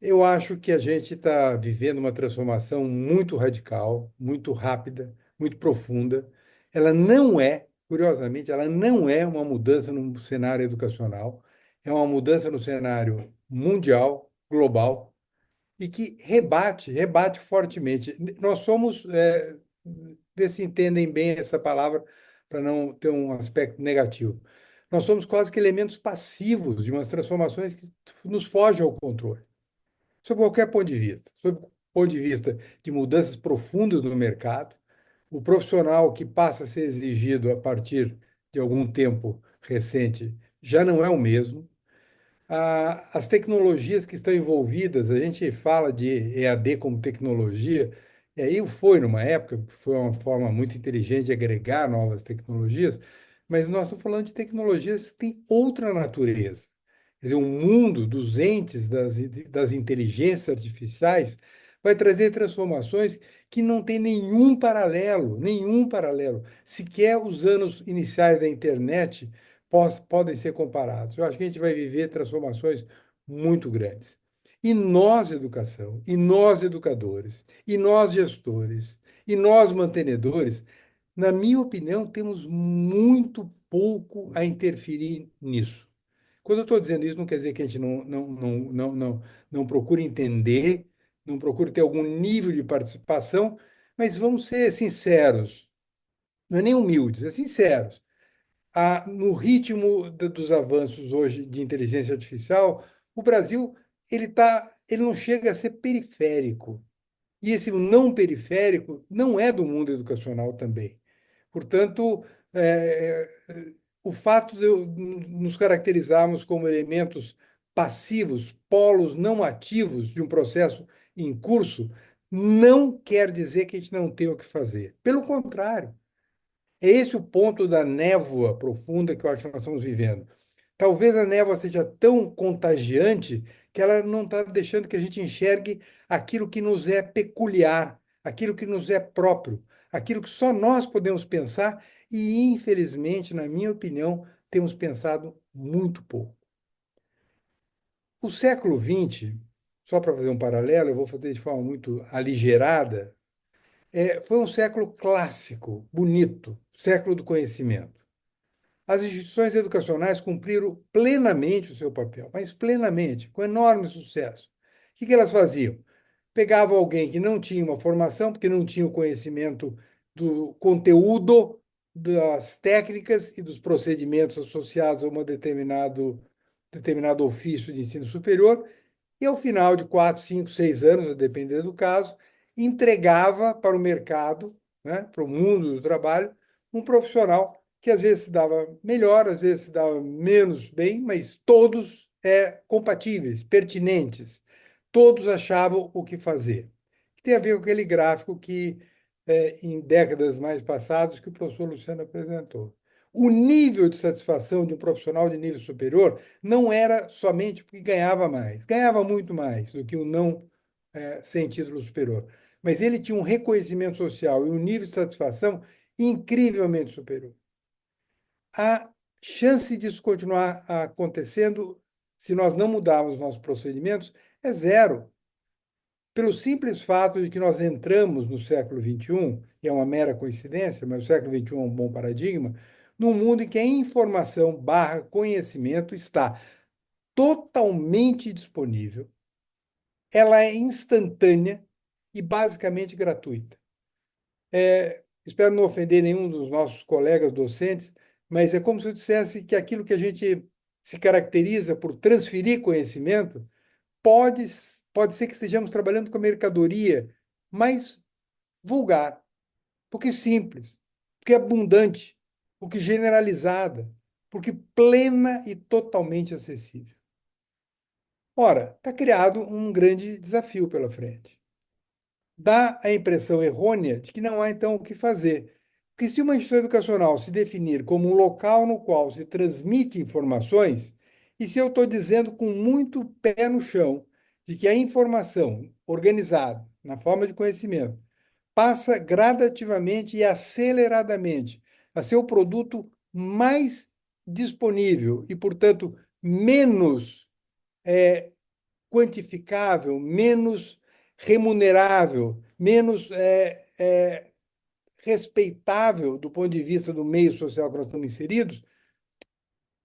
Eu acho que a gente está vivendo uma transformação muito radical, muito rápida, muito profunda. Ela não é, curiosamente, ela não é uma mudança no cenário educacional, é uma mudança no cenário mundial, global, e que rebate fortemente. Nós somos, ver se entendem bem essa palavra para não ter um aspecto negativo. Nós somos quase que elementos passivos de umas transformações que nos fogem ao controle sob qualquer ponto de vista, sob o ponto de vista de mudanças profundas no mercado, o profissional que passa a ser exigido a partir de algum tempo recente já não é o mesmo. As tecnologias que estão envolvidas, a gente fala de EAD como tecnologia, e aí foi numa época, foi uma forma muito inteligente de agregar novas tecnologias, mas nós estamos falando de tecnologias que têm outra natureza. Quer dizer, o mundo dos entes, das inteligências artificiais, vai trazer transformações que não tem nenhum paralelo, nenhum paralelo. Sequer os anos iniciais da internet podem ser comparados. Eu acho que a gente vai viver transformações muito grandes. E nós, educação, e nós, educadores, e nós, gestores, e nós, mantenedores, na minha opinião, temos muito pouco a interferir nisso. Quando eu estou dizendo isso, não quer dizer que a gente não procure entender, não procure ter algum nível de participação, mas vamos ser sinceros, não é nem humildes, é sinceros. No ritmo dos avanços hoje de inteligência artificial, o Brasil ele não chega a ser periférico. E esse não periférico não é do mundo educacional também. Portanto, o fato de nos caracterizarmos como elementos passivos, polos não ativos de um processo em curso, não quer dizer que a gente não tenha o que fazer. Pelo contrário, é esse o ponto da névoa profunda que eu acho que nós estamos vivendo. Talvez a névoa seja tão contagiante que ela não está deixando que a gente enxergue aquilo que nos é peculiar, aquilo que nos é próprio, aquilo que só nós podemos pensar e, infelizmente, na minha opinião, temos pensado muito pouco. O século XX, só para fazer um paralelo, eu vou fazer de forma muito aligerada, foi um século clássico, bonito, século do conhecimento. As instituições educacionais cumpriram plenamente o seu papel, mas plenamente, com enorme sucesso. O que elas faziam? Pegavam alguém que não tinha uma formação, porque não tinha o conhecimento do conteúdo, das técnicas e dos procedimentos associados a um determinado ofício de ensino superior, e ao final de 4, 5, 6 anos, a depender do caso, entregava para o mercado, né, para o mundo do trabalho, um profissional que às vezes se dava melhor, às vezes se dava menos bem, mas todos compatíveis, pertinentes. Todos achavam o que fazer. Tem a ver com aquele gráfico que, em décadas mais passadas, que o professor Luciano apresentou. O nível de satisfação de um profissional de nível superior não era somente porque ganhava muito mais do que o não sem título superior, mas ele tinha um reconhecimento social e um nível de satisfação incrivelmente superior. A chance disso continuar acontecendo, se nós não mudarmos nossos procedimentos, é zero. Pelo simples fato de que nós entramos no século XXI, e é uma mera coincidência, mas o século XXI é um bom paradigma, num mundo em que a informação barra conhecimento está totalmente disponível, ela é instantânea e basicamente gratuita. Espero não ofender nenhum dos nossos colegas docentes, mas é como se eu dissesse que aquilo que a gente se caracteriza por transferir conhecimento pode ser que estejamos trabalhando com a mercadoria mais vulgar, porque simples, porque abundante, porque generalizada, porque plena e totalmente acessível. Ora, está criado um grande desafio pela frente. Dá a impressão errônea de que não há, então, o que fazer. Porque se uma instituição educacional se definir como um local no qual se transmite informações, e se eu estou dizendo com muito pé no chão de que a informação organizada na forma de conhecimento passa gradativamente e aceleradamente a ser o produto mais disponível e, portanto, menos quantificável, menos remunerável, menos respeitável do ponto de vista do meio social que nós estamos inseridos,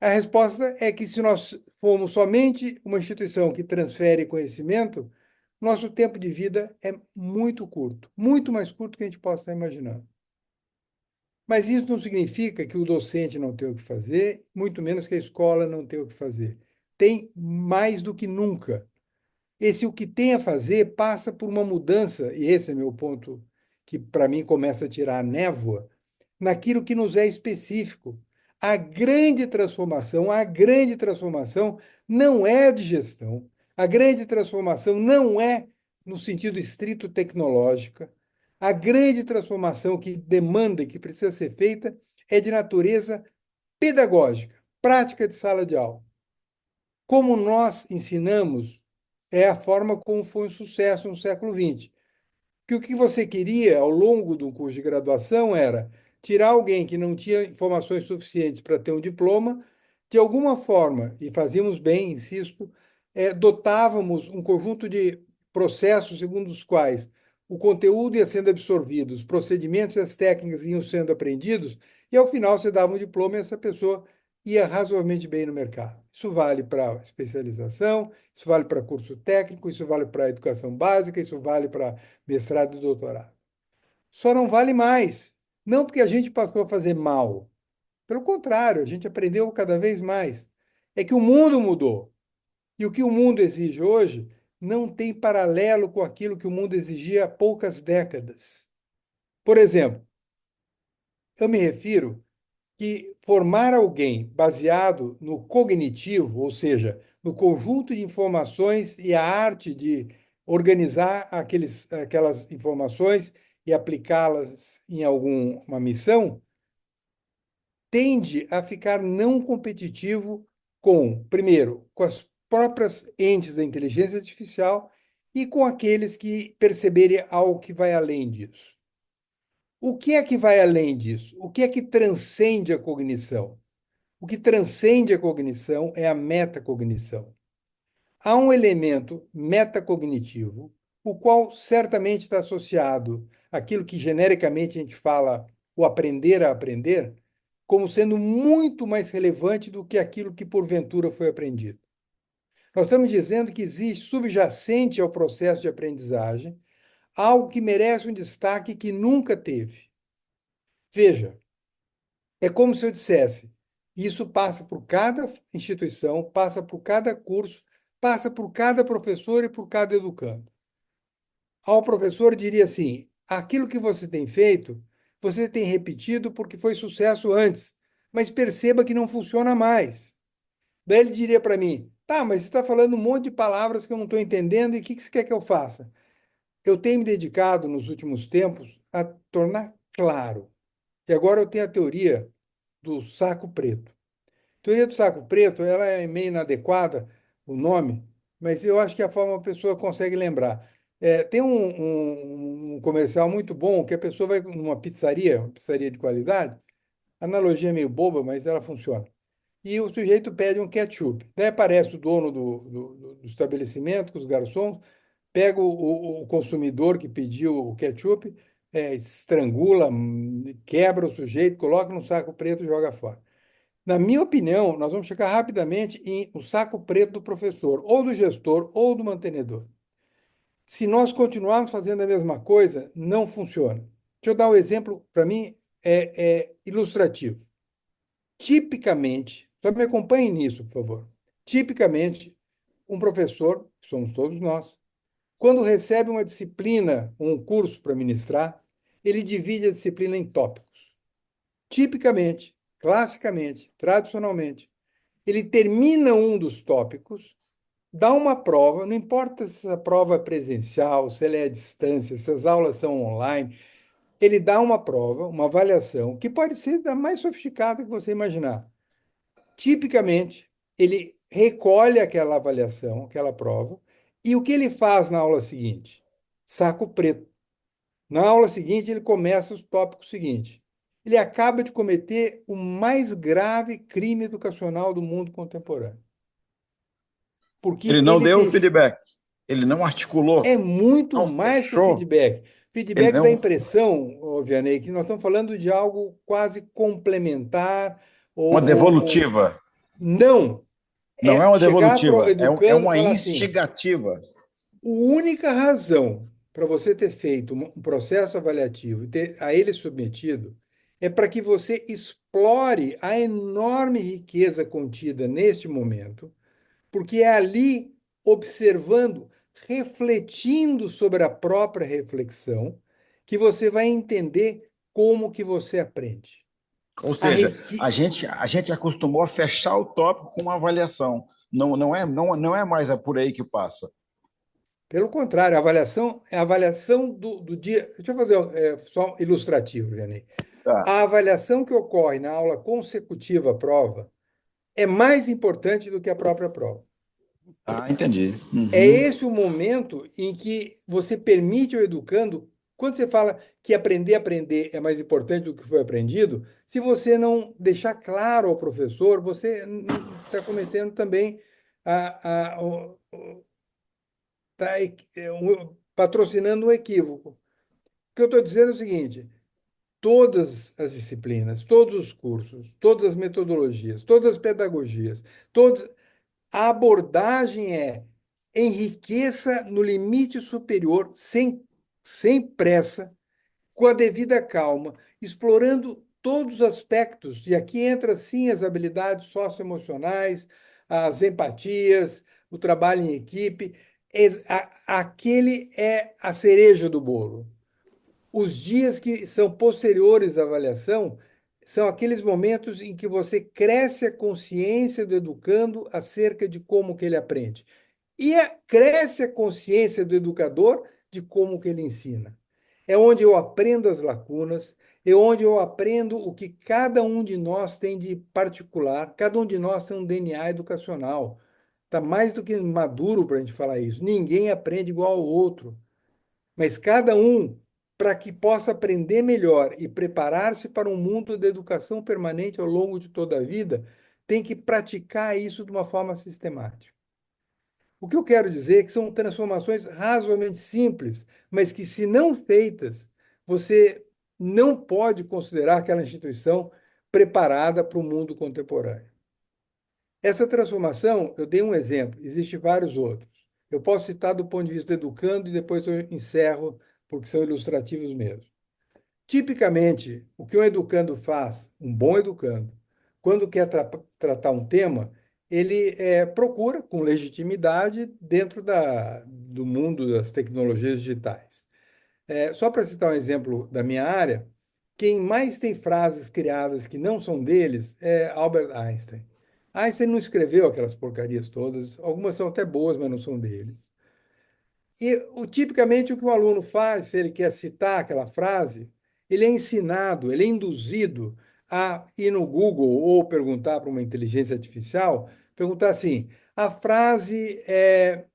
a resposta é que se nós formos somente uma instituição que transfere conhecimento, nosso tempo de vida é muito curto, muito mais curto do que a gente possa estar imaginando. Mas isso não significa que o docente não tem o que fazer, muito menos que a escola não tem o que fazer. Tem mais do que nunca. Esse o que tem a fazer passa por uma mudança, e esse é meu ponto que para mim começa a tirar a névoa, naquilo que nos é específico. A grande transformação não é de gestão, a grande transformação não é no sentido estrito tecnológica, a grande transformação que demanda, que precisa ser feita, é de natureza pedagógica, prática de sala de aula. Como nós ensinamos é a forma como foi um sucesso no século XX. Que o que você queria ao longo do curso de graduação era tirar alguém que não tinha informações suficientes para ter um diploma, de alguma forma, e fazíamos bem, insisto, dotávamos um conjunto de processos segundo os quais o conteúdo ia sendo absorvido, os procedimentos e as técnicas iam sendo aprendidos, e ao final você dava um diploma e essa pessoa ia razoavelmente bem no mercado. Isso vale para especialização, isso vale para curso técnico, isso vale para educação básica, isso vale para mestrado e doutorado. Só não vale mais. Não porque a gente passou a fazer mal. Pelo contrário, a gente aprendeu cada vez mais. É que o mundo mudou. E o que o mundo exige hoje não tem paralelo com aquilo que o mundo exigia há poucas décadas. Por exemplo, eu me refiro que formar alguém baseado no cognitivo, ou seja, no conjunto de informações e a arte de organizar aquelas informações e aplicá-las em alguma missão, tende a ficar não competitivo com, primeiro, com as próprias entes da inteligência artificial e com aqueles que perceberem algo que vai além disso. O que é que vai além disso? O que é que transcende a cognição? O que transcende a cognição é a metacognição. Há um elemento metacognitivo, o qual certamente está associado àquilo que genericamente a gente fala, o aprender a aprender, como sendo muito mais relevante do que aquilo que porventura foi aprendido. Nós estamos dizendo que existe subjacente ao processo de aprendizagem algo que merece um destaque que nunca teve. Veja, é como se eu dissesse: isso passa por cada instituição, passa por cada curso, passa por cada professor e por cada educando. Ao professor diria assim: aquilo que você tem feito, você tem repetido porque foi sucesso antes, mas perceba que não funciona mais. Daí ele diria para mim: tá, mas você está falando um monte de palavras que eu não estou entendendo e o que você quer que eu faça? Eu tenho me dedicado nos últimos tempos a tornar claro. E agora eu tenho a teoria do saco preto. Teoria do saco preto, ela é meio inadequada, o nome, mas eu acho que é a forma a pessoa consegue lembrar. Tem um comercial muito bom que a pessoa vai numa pizzaria, uma pizzaria de qualidade, analogia é meio boba, mas ela funciona. E o sujeito pede um ketchup. Daí aparece o dono do estabelecimento, com os garçons, pega o consumidor que pediu o ketchup, estrangula, quebra o sujeito, coloca no saco preto e joga fora. Na minha opinião, nós vamos chegar rapidamente em o saco preto do professor, ou do gestor, ou do mantenedor. Se nós continuarmos fazendo a mesma coisa, não funciona. Deixa eu dar um exemplo, para mim, é ilustrativo. Tipicamente, só me acompanhe nisso, por favor. Tipicamente, um professor, que somos todos nós, quando recebe uma disciplina, um curso para ministrar, ele divide a disciplina em tópicos. Tipicamente, classicamente, tradicionalmente, ele termina um dos tópicos, dá uma prova, não importa se a prova é presencial, se ela é à distância, se as aulas são online, ele dá uma prova, uma avaliação, que pode ser da mais sofisticada que você imaginar. Tipicamente, ele recolhe aquela avaliação, aquela prova, e o que ele faz na aula seguinte? Saco preto. Na aula seguinte, ele começa o tópico seguinte. Ele acaba de cometer o mais grave crime educacional do mundo contemporâneo. Porque Ele não ele deu deixou. feedback, ele não É articulou, muito não mais que o fechou, feedback. ele Feedback dá a não. impressão, ô, Vianney, que nós estamos falando de algo quase complementar, Uma ou... devolutiva. Não. Não é É uma chegar para o devolutiva, é educando e uma falar assim: instigativa. a única razão para você ter feito um processo avaliativo e ter a ele submetido é para que você explore a enorme riqueza contida neste momento, porque é ali, observando, refletindo sobre a própria reflexão, que você vai entender como que você aprende. Ou A seja, rique... a gente acostumou a fechar o tópico com uma avaliação. Não é mais por aí que passa. Pelo contrário, a avaliação é a avaliação do dia. Deixa eu fazer só um ilustrativo, Janei. Tá. A avaliação que ocorre na aula consecutiva à prova é mais importante do que a própria prova. Ah, entendi. É Uhum. esse o momento em que você permite ao educando, quando você fala que aprender é mais importante do que foi aprendido, se você não deixar claro ao professor, você está cometendo também tá patrocinando um equívoco. O que eu estou dizendo é o seguinte: todas as disciplinas, todos os cursos, todas as metodologias, todas as pedagogias, todos, a abordagem é enriqueça no limite superior, sem pressa, com a devida calma, explorando todos os aspectos. E aqui entra, sim, as habilidades socioemocionais, as empatias, o trabalho em equipe. Aquele é a cereja do bolo. Os dias que são posteriores à avaliação são aqueles momentos em que você cresce a consciência do educando acerca de como que ele aprende. E cresce a consciência do educador de como que ele ensina. É onde eu aprendo as lacunas, é onde eu aprendo o que cada um de nós tem de particular, cada um de nós tem um DNA educacional. Está mais do que maduro para a gente falar isso. Ninguém aprende igual ao outro, mas cada um, para que possa aprender melhor e preparar-se para um mundo de educação permanente ao longo de toda a vida, tem que praticar isso de uma forma sistemática. O que eu quero dizer é que são transformações razoavelmente simples, mas que, se não feitas, você não pode considerar aquela instituição preparada para o mundo contemporâneo. Essa transformação, eu dei um exemplo, existem vários outros. Eu posso citar do ponto de vista do educando e depois eu encerro, porque são ilustrativos mesmo. Tipicamente, o que um educando faz, um bom educando, quando quer tratar um tema, ele procura, com legitimidade, dentro do mundo das tecnologias digitais. Só para citar um exemplo da minha área, quem mais tem frases criadas que não são deles é Albert Einstein. Einstein não escreveu aquelas porcarias todas, algumas são até boas, mas não são deles. E tipicamente o que um aluno faz, se ele quer citar aquela frase, ele é ensinado, ele é induzido a ir no Google ou perguntar para uma inteligência artificial, perguntar assim: a frase é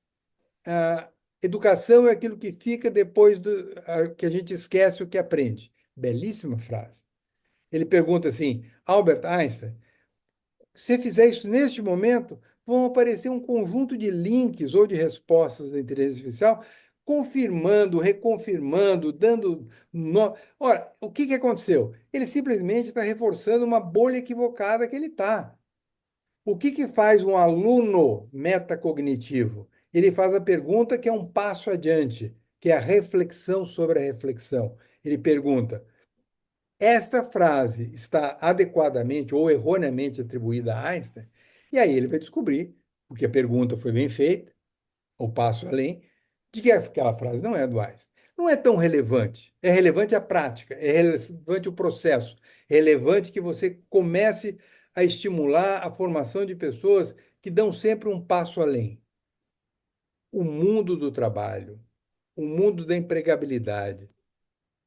a educação é aquilo que fica depois que a gente esquece o que aprende. Belíssima frase. Ele pergunta assim: Albert Einstein, se você fizer isso neste momento, vão aparecer um conjunto de links ou de respostas da inteligência artificial, confirmando, reconfirmando, dando. Ora, o que aconteceu? Ele simplesmente está reforçando uma bolha equivocada que ele está. O que faz um aluno metacognitivo? Ele faz a pergunta que é um passo adiante, que é a reflexão sobre a reflexão. Ele pergunta: esta frase está adequadamente ou erroneamente atribuída a Einstein? E aí ele vai descobrir, porque a pergunta foi bem feita, o passo além, de que aquela frase não é do Einstein. Não é tão relevante. É relevante a prática, é relevante o processo, é relevante que você comece a estimular a formação de pessoas que dão sempre um passo além. O mundo do trabalho, o mundo da empregabilidade,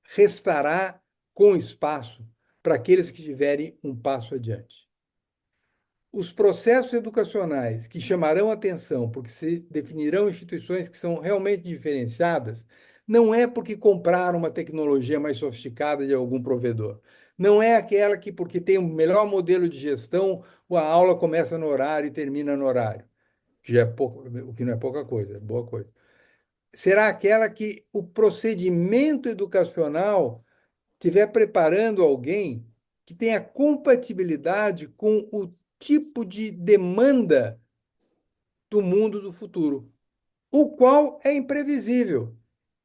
restará com espaço para aqueles que tiverem um passo adiante. Os processos educacionais que chamarão atenção, porque se definirão instituições que são realmente diferenciadas, não é porque compraram uma tecnologia mais sofisticada de algum provedor. Não é aquela que, porque tem o melhor modelo de gestão, a aula começa no horário e termina no horário, que já é pouco, o que não é pouca coisa, é boa coisa. Será aquela que o procedimento educacional estiver preparando alguém que tenha compatibilidade com o tipo de demanda do mundo do futuro, o qual é imprevisível.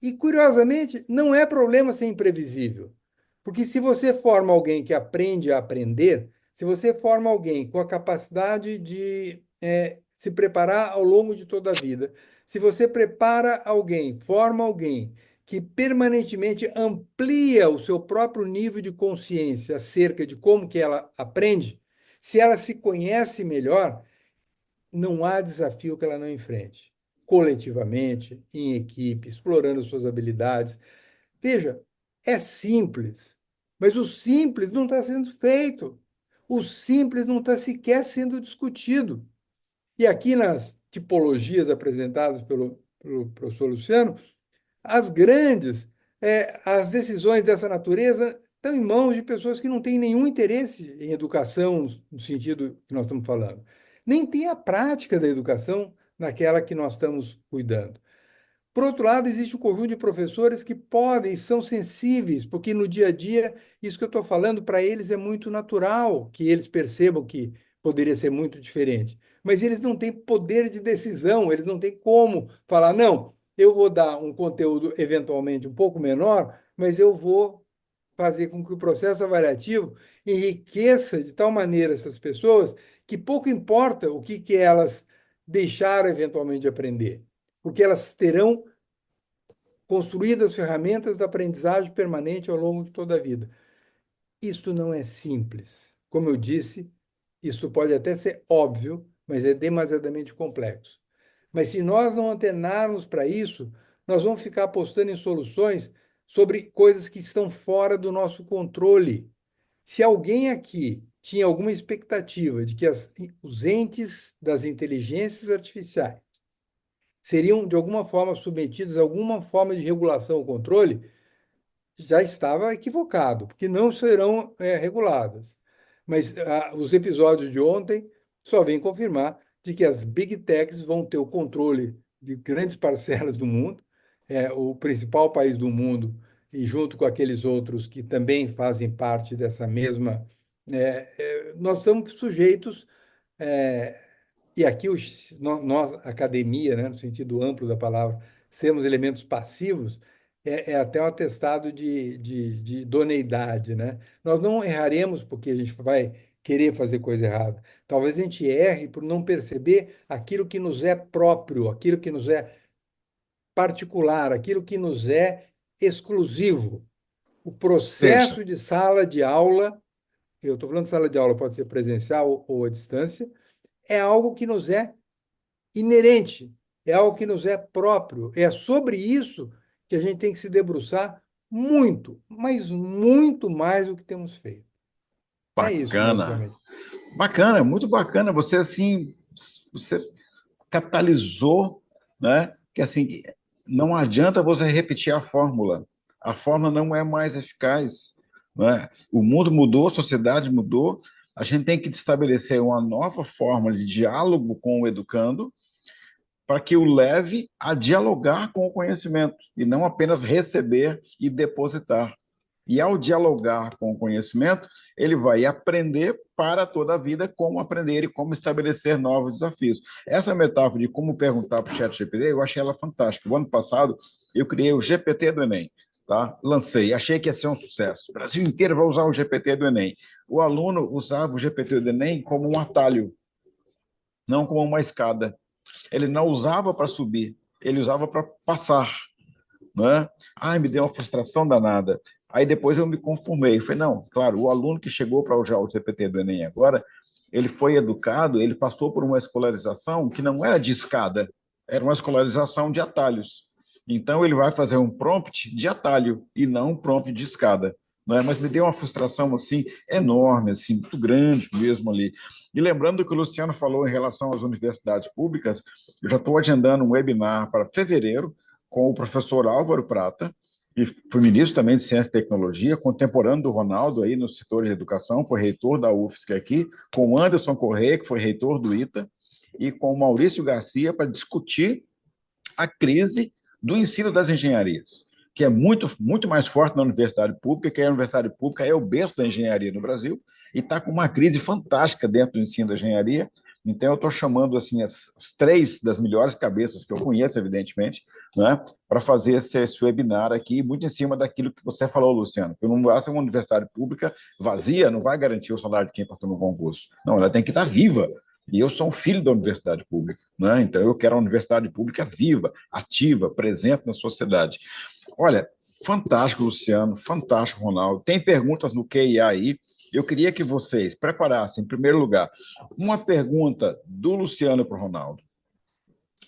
E, curiosamente, não é problema ser imprevisível. Porque se você forma alguém que aprende a aprender, se você forma alguém com a capacidade de se preparar ao longo de toda a vida, se você prepara alguém, forma alguém que permanentemente amplia o seu próprio nível de consciência acerca de como que ela aprende, se ela se conhece melhor, não há desafio que ela não enfrente. Coletivamente, em equipe, explorando suas habilidades. Veja, é simples, mas o simples não está sendo feito. O simples não está sequer sendo discutido. E aqui nas tipologias apresentadas pelo professor Luciano, as grandes, as decisões dessa natureza estão em mãos de pessoas que não têm nenhum interesse em educação, no sentido que nós estamos falando. Nem tem a prática da educação naquela que nós estamos cuidando. Por outro lado, existe um conjunto de professores que podem, são sensíveis, porque no dia a dia, isso que eu estou falando, para eles é muito natural que eles percebam que poderia ser muito diferente. Mas eles não têm poder de decisão, eles não têm como falar, não, eu vou dar um conteúdo eventualmente um pouco menor, mas eu vou fazer com que o processo avaliativo enriqueça de tal maneira essas pessoas que pouco importa o que elas deixaram eventualmente de aprender, porque elas terão construído as ferramentas da aprendizagem permanente ao longo de toda a vida. Isso não é simples. Como eu disse, isso pode até ser óbvio, mas é demasiadamente complexo. Mas se nós não antenarmos para isso, nós vamos ficar apostando em soluções sobre coisas que estão fora do nosso controle. Se alguém aqui tinha alguma expectativa de que os entes das inteligências artificiais seriam, de alguma forma, submetidos a alguma forma de regulação ou controle, já estava equivocado, porque não serão reguladas. Mas os episódios de ontem só vêm confirmar de que as big techs vão ter o controle de grandes parcelas do mundo, o principal país do mundo, e junto com aqueles outros que também fazem parte dessa mesma. Nós estamos sujeitos é, e aqui nós, academia, né, no sentido amplo da palavra, sermos elementos passivos, é até um atestado de idoneidade, né? Nós não erraremos porque a gente vai querer fazer coisa errada. Talvez a gente erre por não perceber aquilo que nos é próprio, aquilo que nos é particular, aquilo que nos é exclusivo. O Veja, processo de sala de aula, eu estou falando de sala de aula, pode ser presencial ou à distância, é algo que nos é inerente, é algo que nos é próprio. É sobre isso que a gente tem que se debruçar muito, mas muito mais do que temos feito. É isso, bacana, basicamente. bacana, muito bacana. Você assim, você catalisou, né? Que assim, não adianta você repetir a fórmula. A fórmula não é mais eficaz, né? O mundo mudou, a sociedade mudou. A gente tem que estabelecer uma nova forma de diálogo com o educando para que o leve a dialogar com o conhecimento e não apenas receber e depositar. E ao dialogar com o conhecimento, ele vai aprender para toda a vida como aprender e como estabelecer novos desafios. Essa metáfora de como perguntar para o chat GPT, eu achei ela fantástica. O ano passado, eu criei o GPT do Enem. Tá? Lancei, achei que ia ser um sucesso. O Brasil inteiro vai usar o GPT do Enem. O aluno usava o GPT do Enem como um atalho, não como uma escada. Ele não usava para subir, ele usava para passar, né? Ai, me deu uma frustração danada. Aí depois eu me conformei. Falei, não, claro, o aluno que chegou para usar o CPT do Enem agora, ele foi educado, ele passou por uma escolarização que não era de escada, era uma escolarização de atalhos. Então ele vai fazer um prompt de atalho e não um prompt de escada. Né? Mas me deu uma frustração assim enorme, assim, muito grande mesmo ali. E lembrando do que o Luciano falou em relação às universidades públicas, eu já estou agendando um webinar para fevereiro com o professor Álvaro Prata, e foi ministro também de Ciência e Tecnologia, contemporâneo do Ronaldo aí no setor de educação, foi reitor da UFSC aqui, com o Anderson Corrêa, que foi reitor do ITA, e com o Maurício Garcia para discutir a crise do ensino das engenharias, que é muito mais forte na universidade pública, que a universidade pública é o berço da engenharia no Brasil, e está com uma crise fantástica dentro do ensino da engenharia. Então, eu estou chamando assim as três das melhores cabeças que eu conheço, evidentemente, né, para fazer esse webinar aqui, muito em cima daquilo que você falou, Luciano. Que não basta uma universidade pública vazia, não vai garantir o salário de quem passou no concurso. Não, ela tem que estar viva. E eu sou um filho da universidade pública, né? Então eu quero uma universidade pública viva, ativa, presente na sociedade. Olha, fantástico, Luciano, fantástico, Ronaldo. Tem perguntas no QIA aí. Eu queria que vocês preparassem, em primeiro lugar, uma pergunta do Luciano para o Ronaldo,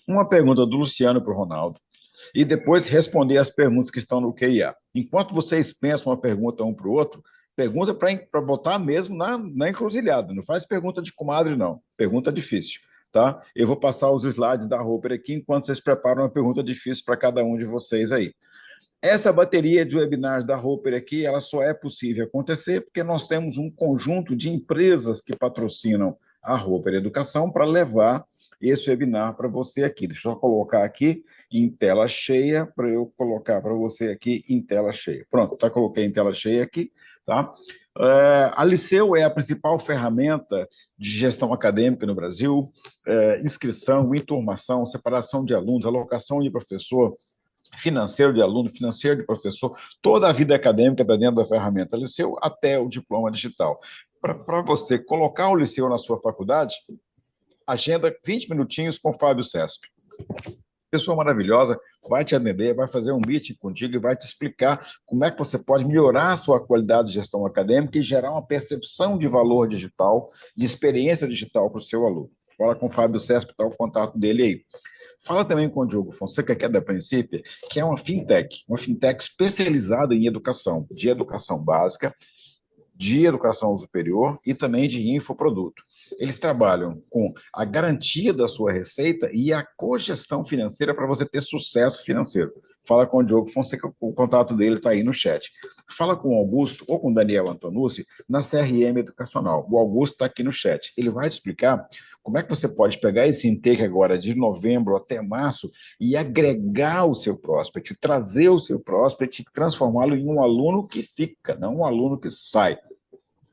uma pergunta do Luciano para o Ronaldo, e depois responder as perguntas que estão no QIA. Enquanto vocês pensam uma pergunta um para o outro, pergunta para botar mesmo na encruzilhada. Não faz pergunta de comadre, não. Pergunta difícil. tá? Eu vou passar os slides da Roper aqui enquanto vocês preparam uma pergunta difícil para cada um de vocês aí. Essa bateria de webinars da Roper aqui, ela só é possível acontecer porque nós temos um conjunto de empresas que patrocinam a Roper Educação para levar esse webinar para você aqui. Deixa eu colocar aqui em tela cheia para eu colocar para você aqui em tela cheia. Pronto, tá, coloquei em tela cheia aqui, tá? A Liceu é a principal ferramenta de gestão acadêmica no Brasil, inscrição, enturmação, separação de alunos, alocação de professor, financeiro de aluno, financeiro de professor, toda a vida acadêmica está dentro da ferramenta Liceu até o diploma digital. Para você colocar o Liceu na sua faculdade, agenda 20 minutinhos com o Fábio Cesp. Pessoa maravilhosa, vai te atender, vai fazer um meeting contigo e vai te explicar como é que você pode melhorar a sua qualidade de gestão acadêmica e gerar uma percepção de valor digital, de experiência digital para o seu aluno. Fala com o Fábio Cesp, está o contato dele aí. Fala também com o Diogo Fonseca, que é da Princípio, que é uma fintech especializada em educação, de educação básica, de educação superior e também de infoproduto. Eles trabalham com a garantia da sua receita e a cogestão financeira para você ter sucesso financeiro. Fala com o Diogo Fonseca, o contato dele está aí no chat. Fala com o Augusto ou com o Daniel Antonucci na CRM Educacional. O Augusto está aqui no chat. Ele vai te explicar como é que você pode pegar esse intake agora de novembro até março e agregar o seu prospect, trazer o seu prospect e transformá-lo em um aluno que fica, não um aluno que sai.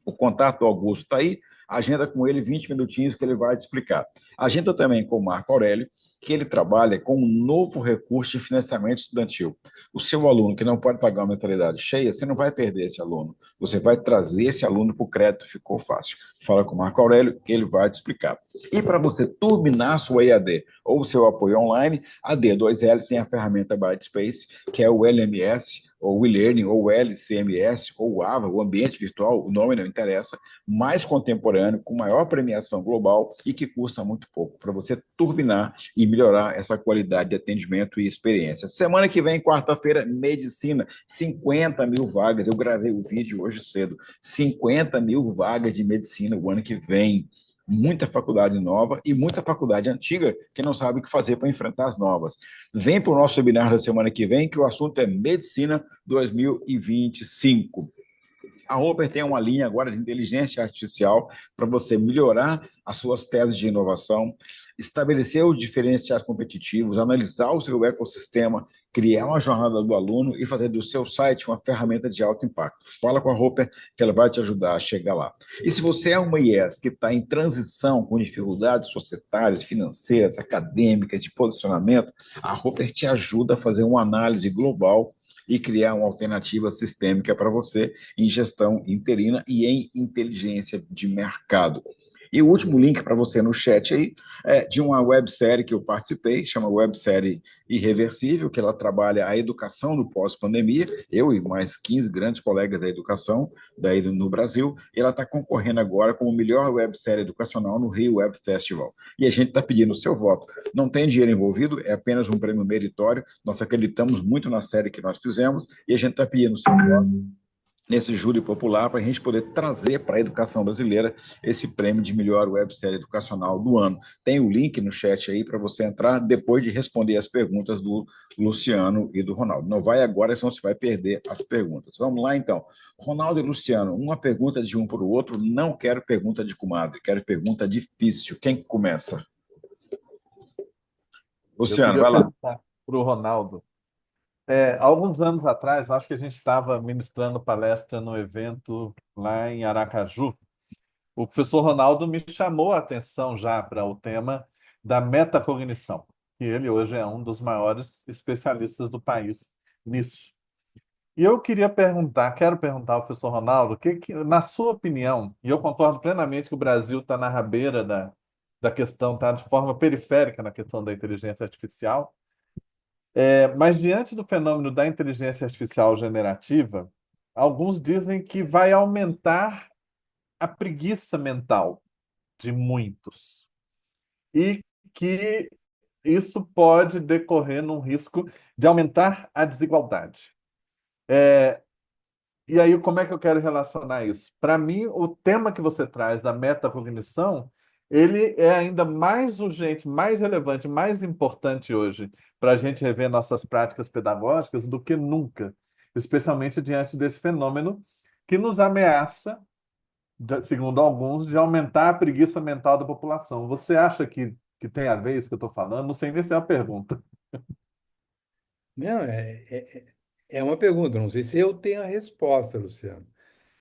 O contato do Augusto está aí, agenda com ele 20 minutinhos que ele vai te explicar. Agenda também com o Marco Aurélio, que ele trabalha com um novo recurso de financiamento estudantil. O seu aluno que não pode pagar uma mensalidade cheia, você não vai perder esse aluno. Você vai trazer esse aluno para o crédito, ficou fácil. Fala com o Marco Aurélio, que ele vai te explicar. E para você turbinar sua EAD ou seu apoio online, a D2L tem a ferramenta Bytespace, que é o LMS, ou o e-learning, ou o LCMS, ou o AVA, o ambiente virtual, o nome não interessa, mais contemporâneo, com maior premiação global e que custa muito pouco, para você turbinar e melhorar essa qualidade de atendimento e experiência. Semana que vem, quarta-feira, medicina, 50 mil vagas, eu gravei o vídeo hoje cedo, 50 mil vagas de medicina o ano que vem. Muita faculdade nova e muita faculdade antiga que não sabe o que fazer para enfrentar as novas. Vem para o nosso webinar da semana que vem, que o assunto é Medicina 2025. A Roper tem uma linha agora de inteligência artificial para você melhorar as suas teses de inovação, estabelecer os diferenciais competitivos, analisar o seu ecossistema, criar uma jornada do aluno e fazer do seu site uma ferramenta de alto impacto. Fala com a Roper que ela vai te ajudar a chegar lá. E se você é uma IES que está em transição com dificuldades societárias, financeiras, acadêmicas, de posicionamento, a Roper te ajuda a fazer uma análise global e criar uma alternativa sistêmica para você em gestão interina e em inteligência de mercado. E o último link para você no chat aí é de uma websérie que eu participei, chama Websérie Irreversível, que ela trabalha a educação no pós-pandemia, eu e mais 15 grandes colegas da educação daí no Brasil, e ela está concorrendo agora como melhor websérie educacional no Rio Web Festival. E a gente está pedindo o seu voto. Não tem dinheiro envolvido, é apenas um prêmio meritório, nós acreditamos muito na série que nós fizemos, e a gente está pedindo o seu voto nesse júri popular para a gente poder trazer para a educação brasileira esse prêmio de melhor websérie educacional do ano. Tem o link no chat aí para você entrar depois de responder as perguntas do Luciano e do Ronaldo. Não vai agora, senão você vai perder as perguntas. Vamos lá, então. Ronaldo e Luciano, uma pergunta de um para o outro. Não quero pergunta de comadre, quero pergunta difícil. Quem que começa? Eu Luciano, queria vai lá. perguntar para o Ronaldo. Alguns anos atrás, acho que a gente estava ministrando palestra no evento lá em Aracaju. O professor Ronaldo me chamou a atenção já para o tema da metacognição, que ele hoje é um dos maiores especialistas do país nisso. E eu quero perguntar ao professor Ronaldo, na sua opinião, e eu concordo plenamente que o Brasil está na rabeira da questão, está de forma periférica na questão da inteligência artificial, mas diante do fenômeno da inteligência artificial generativa, alguns dizem que vai aumentar a preguiça mental de muitos e que isso pode decorrer num risco de aumentar a desigualdade. E aí, como é que eu quero relacionar isso? Para mim, o tema que você traz da metacognição ele é ainda mais urgente, mais relevante, mais importante hoje para a gente rever nossas práticas pedagógicas do que nunca, especialmente diante desse fenômeno que nos ameaça, segundo alguns, de aumentar a preguiça mental da população. Você acha que tem a ver isso que eu estou falando? Não sei nem se é uma pergunta. Não, é uma pergunta, não sei se eu tenho a resposta, Luciano.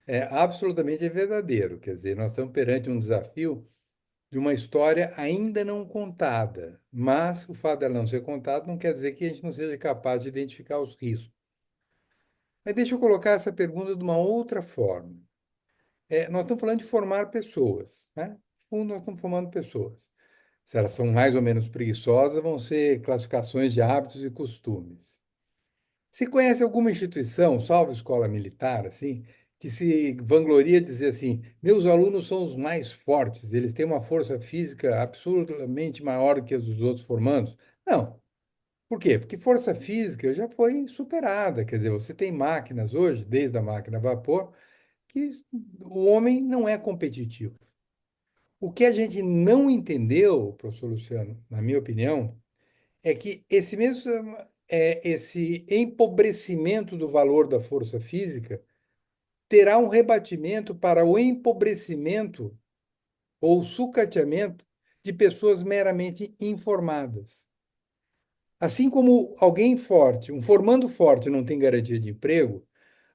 É absolutamente verdadeiro. Quer dizer, nós estamos perante um desafio de uma história ainda não contada, mas o fato dela não ser contada não quer dizer que a gente não seja capaz de identificar os riscos. Mas deixa eu colocar essa pergunta de uma outra forma. Nós estamos falando de formar pessoas, né? No fundo, nós estamos formando pessoas. Se elas são mais ou menos preguiçosas, vão ser classificações de hábitos e costumes. Se conhece alguma instituição, salvo escola militar, assim, que se vangloria de dizer assim, meus alunos são os mais fortes, eles têm uma força física absurdamente maior do que os dos outros formandos? Não. Por quê? Porque força física já foi superada. Quer dizer, você tem máquinas hoje, desde a máquina a vapor, que o homem não é competitivo. O que a gente não entendeu, professor Luciano, na minha opinião, é que esse empobrecimento do valor da força física terá um rebatimento para o empobrecimento ou sucateamento de pessoas meramente informadas. Assim como alguém forte, um formando forte não tem garantia de emprego,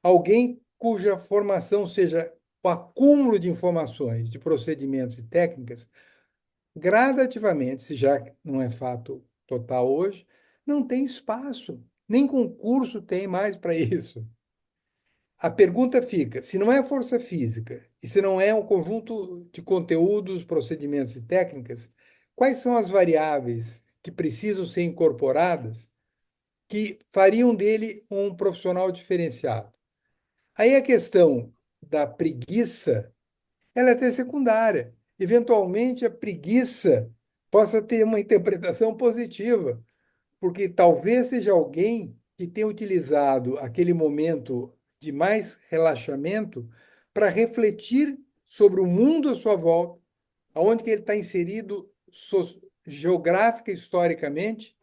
alguém cuja formação seja o acúmulo de informações, de procedimentos e técnicas, gradativamente, se já não é fato total hoje, não tem espaço, nem concurso tem mais para isso. A pergunta fica: se não é força física e se não é um conjunto de conteúdos, procedimentos e técnicas, quais são as variáveis que precisam ser incorporadas que fariam dele um profissional diferenciado? Aí a questão da preguiça, ela é até secundária. Eventualmente, a preguiça possa ter uma interpretação positiva, porque talvez seja alguém que tenha utilizado aquele momento de mais relaxamento para refletir sobre o mundo à sua volta, aonde que ele está inserido geográfica e historicamente,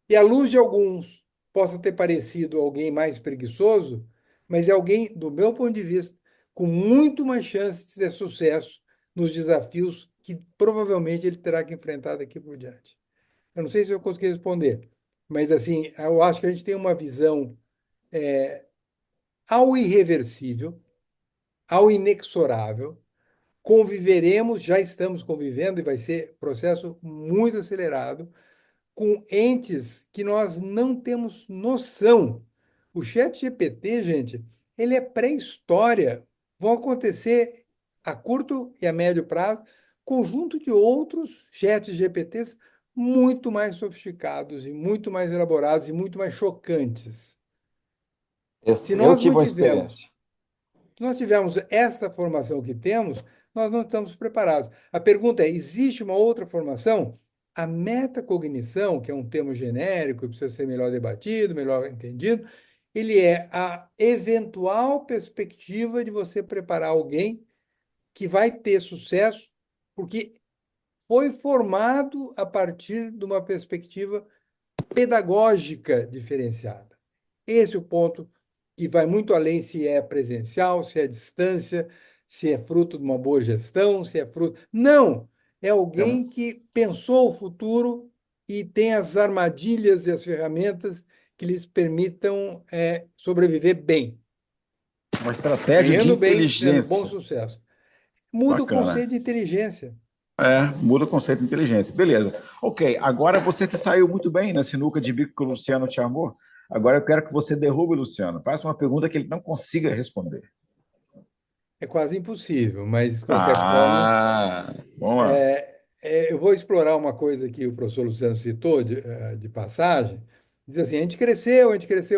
e à luz de alguns possa ter parecido alguém mais preguiçoso, mas é alguém, do meu ponto de vista, com muito mais chance de ter sucesso nos desafios que provavelmente ele terá que enfrentar daqui por diante. Eu não sei se eu consegui responder, mas assim, eu acho que a gente tem uma visão ao irreversível, ao inexorável. Conviveremos, já estamos convivendo e vai ser processo muito acelerado com entes que nós não temos noção. O chat GPT, gente, ele é pré-história. Vão acontecer a curto e a médio prazo conjunto de outros chats GPTs muito mais sofisticados e muito mais elaborados e muito mais chocantes. Se Eu nós não tive uma tivermos experiência. se nós tivermos essa formação que temos, nós não estamos preparados. A pergunta é: existe uma outra formação? A metacognição, que é um termo genérico, precisa ser melhor debatido, melhor entendido, ele é a eventual perspectiva de você preparar alguém que vai ter sucesso, porque foi formado a partir de uma perspectiva pedagógica diferenciada. Esse é o ponto que vai muito além se é presencial, se é distância, se é fruto de uma boa gestão, se é fruto. Não! É É alguém que pensou o futuro e tem as armadilhas e as ferramentas que lhes permitam sobreviver bem, uma estratégia de ganhando bem, tendo bom inteligência. sucesso. Muda o Bacana. conceito de inteligência. Muda o conceito de inteligência. Beleza. Ok, agora você se saiu muito bem na sinuca de bico que o Luciano te amou. Agora eu quero que você derrube o Luciano. Faça uma pergunta que ele não consiga responder. É quase impossível, mas de qualquer forma, Vamos lá. eu vou explorar uma coisa que o professor Luciano citou de passagem. Diz assim, a gente cresceu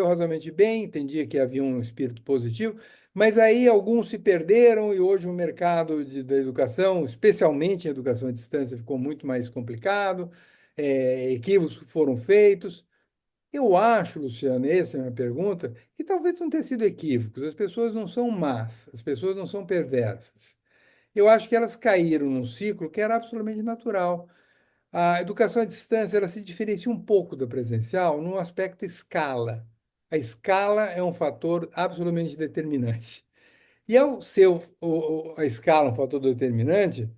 razoavelmente bem, entendia que havia um espírito positivo, mas aí alguns se perderam e hoje o mercado da educação, especialmente a educação à distância, ficou muito mais complicado, equívocos foram feitos. Eu acho, Luciano, essa é a minha pergunta, que talvez não tenha sido equívocos. As pessoas não são más, as pessoas não são perversas. eu acho que elas caíram num ciclo que era absolutamente natural. A educação à distância ela se diferencia um pouco da presencial no aspecto escala. A escala é um fator absolutamente determinante. E ao ser a escala um fator determinante,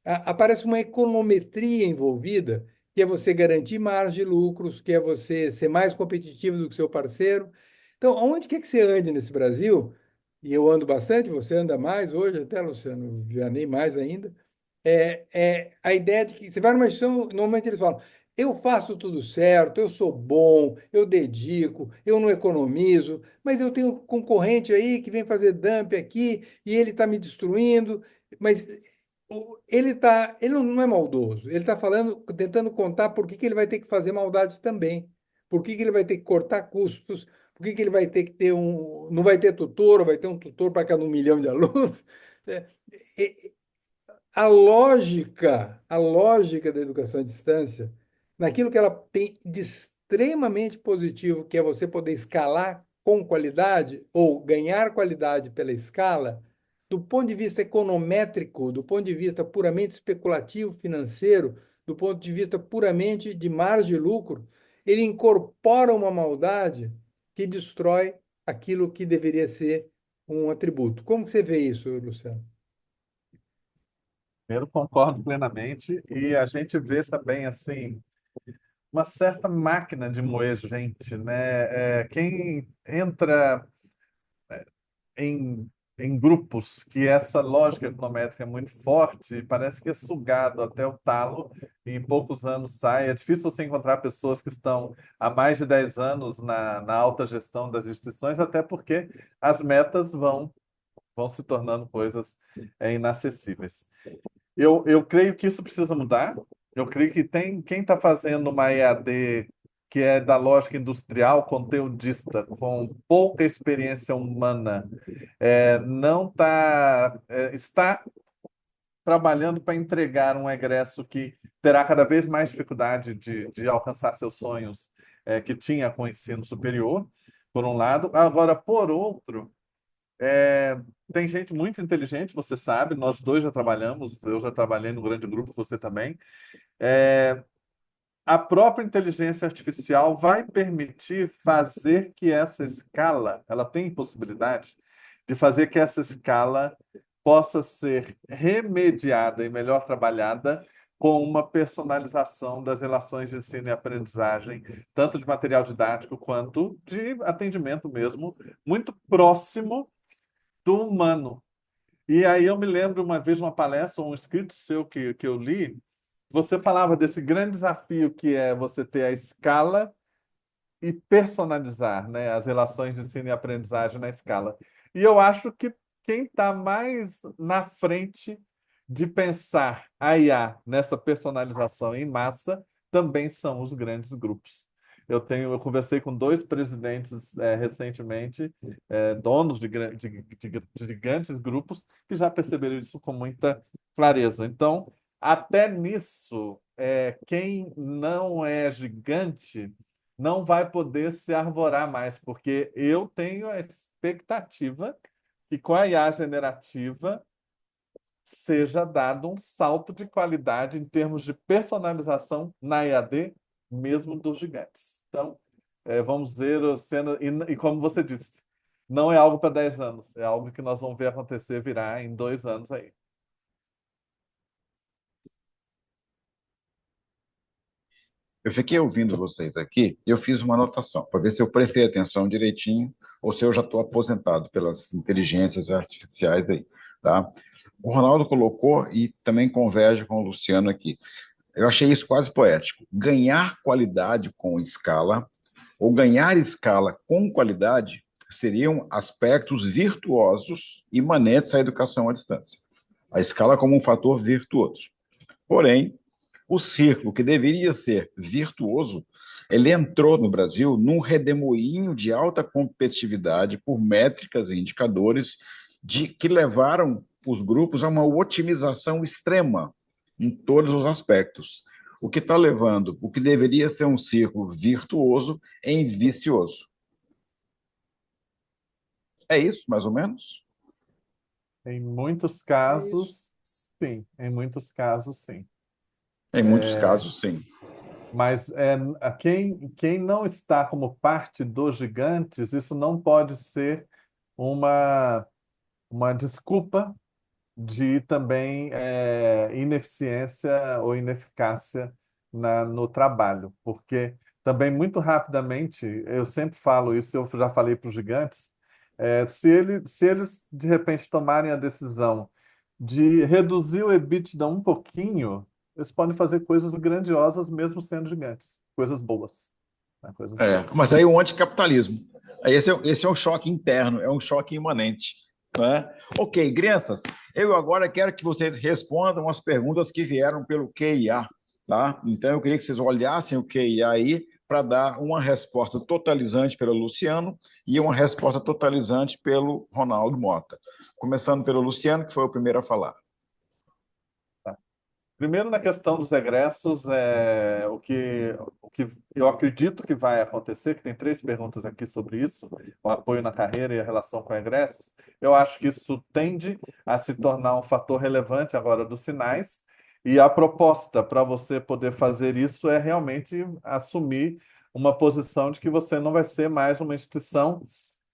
aparece uma econometria envolvida, que é você garantir margem de lucros, que é você ser mais competitivo do que seu parceiro. Então, aonde quer que você ande nesse Brasil, e eu ando bastante, você anda mais hoje, até, Luciano, já nem mais ainda, é a ideia de que você vai numa instituição, normalmente eles falam, eu faço tudo certo, eu sou bom, eu dedico, eu não economizo, mas eu tenho um concorrente aí que vem fazer dump aqui e ele está me destruindo, mas ele não é maldoso, ele está falando, tentando contar por que que ele vai ter que fazer maldade também, por que que ele vai ter que cortar custos, por que que ele vai ter que ter não vai ter tutor, ou vai ter um tutor para cada 1 milhão de alunos. É, a lógica da educação à distância, naquilo que ela tem de extremamente positivo, que é você poder escalar com qualidade ou ganhar qualidade pela escala, do ponto de vista econométrico, do ponto de vista puramente especulativo financeiro, do ponto de vista puramente de margem de lucro, ele incorpora uma maldade que destrói aquilo que deveria ser um atributo. Como que você vê isso, Luciano? Primeiro, concordo plenamente, e a gente vê também assim uma certa máquina de moer gente, né? Quem entra em, em grupos que essa lógica econométrica é muito forte, e parece que é sugado até o talo e em poucos anos sai. É difícil você encontrar pessoas que estão há mais de 10 anos na alta gestão das instituições, até porque as metas vão se tornando coisas inacessíveis. Eu creio que isso precisa mudar. Eu creio que tem quem está fazendo uma EAD que é da lógica industrial, conteudista, com pouca experiência humana, não está trabalhando para entregar um egresso que terá cada vez mais dificuldade de alcançar seus sonhos, que tinha com o ensino superior, por um lado. Agora, por outro, é, tem gente muito inteligente, você sabe, nós dois já trabalhamos, eu já trabalhei no grande grupo, você também. É, a própria inteligência artificial vai permitir fazer que essa escala, ela tem possibilidade de fazer que essa escala possa ser remediada e melhor trabalhada com uma personalização das relações de ensino e aprendizagem, tanto de material didático quanto de atendimento mesmo, muito próximo do humano. E aí eu me lembro uma vez uma palestra, um escrito seu que eu li, você falava desse grande desafio que é você ter a escala e personalizar, né, as relações de ensino e aprendizagem na escala. E eu acho que quem está mais na frente de pensar a IA nessa personalização em massa também são os grandes grupos. Eu conversei com dois presidentes recentemente, donos de gigantes grupos, que já perceberam isso com muita clareza. Então, até nisso, quem não é gigante não vai poder se arvorar mais, porque eu tenho a expectativa que com a IA generativa seja dado um salto de qualidade em termos de personalização na EAD, mesmo dos gigantes. Então, vamos ver a cena, e como você disse, não é algo para 10 anos, é algo que nós vamos ver acontecer, virar em 2 anos aí. Eu fiquei ouvindo vocês aqui, eu fiz uma anotação para ver se eu prestei atenção direitinho ou se eu já estou aposentado pelas inteligências artificiais aí, tá? O Ronaldo colocou e também converge com o Luciano aqui. Eu achei isso quase poético. Ganhar qualidade com escala ou ganhar escala com qualidade seriam aspectos virtuosos imanentes à educação à distância. A escala como um fator virtuoso. Porém, o círculo que deveria ser virtuoso, ele entrou no Brasil num redemoinho de alta competitividade por métricas e indicadores que levaram os grupos a uma otimização extrema em todos os aspectos, o que está levando o que deveria ser um círculo virtuoso em vicioso. É isso, mais ou menos? Em muitos É isso. casos, sim, em muitos casos, sim. Em muitos casos, sim. Mas quem não está como parte dos gigantes, isso não pode ser uma, uma desculpa de também ineficiência ou ineficácia no trabalho, porque também muito rapidamente, eu sempre falo isso, eu já falei para os gigantes, se eles de repente tomarem a decisão de reduzir o EBITDA um pouquinho, eles podem fazer coisas grandiosas mesmo sendo gigantes, coisas boas, né? Coisas É, boas. mas aí o anticapitalismo. Aí esse é um choque interno, é um choque imanente. Né? Ok, crianças, eu agora quero que vocês respondam as perguntas que vieram pelo QIA, tá? Então eu queria que vocês olhassem o QIA aí para dar uma resposta totalizante pelo Luciano e uma resposta totalizante pelo Ronaldo Mota. Começando pelo Luciano, que foi o primeiro a falar. Primeiro, na questão dos egressos, o que eu acredito que vai acontecer, que tem três perguntas aqui sobre isso, o apoio na carreira e a relação com egressos, eu acho que isso tende a se tornar um fator relevante agora dos sinais, e a proposta para você poder fazer isso é realmente assumir uma posição de que você não vai ser mais uma instituição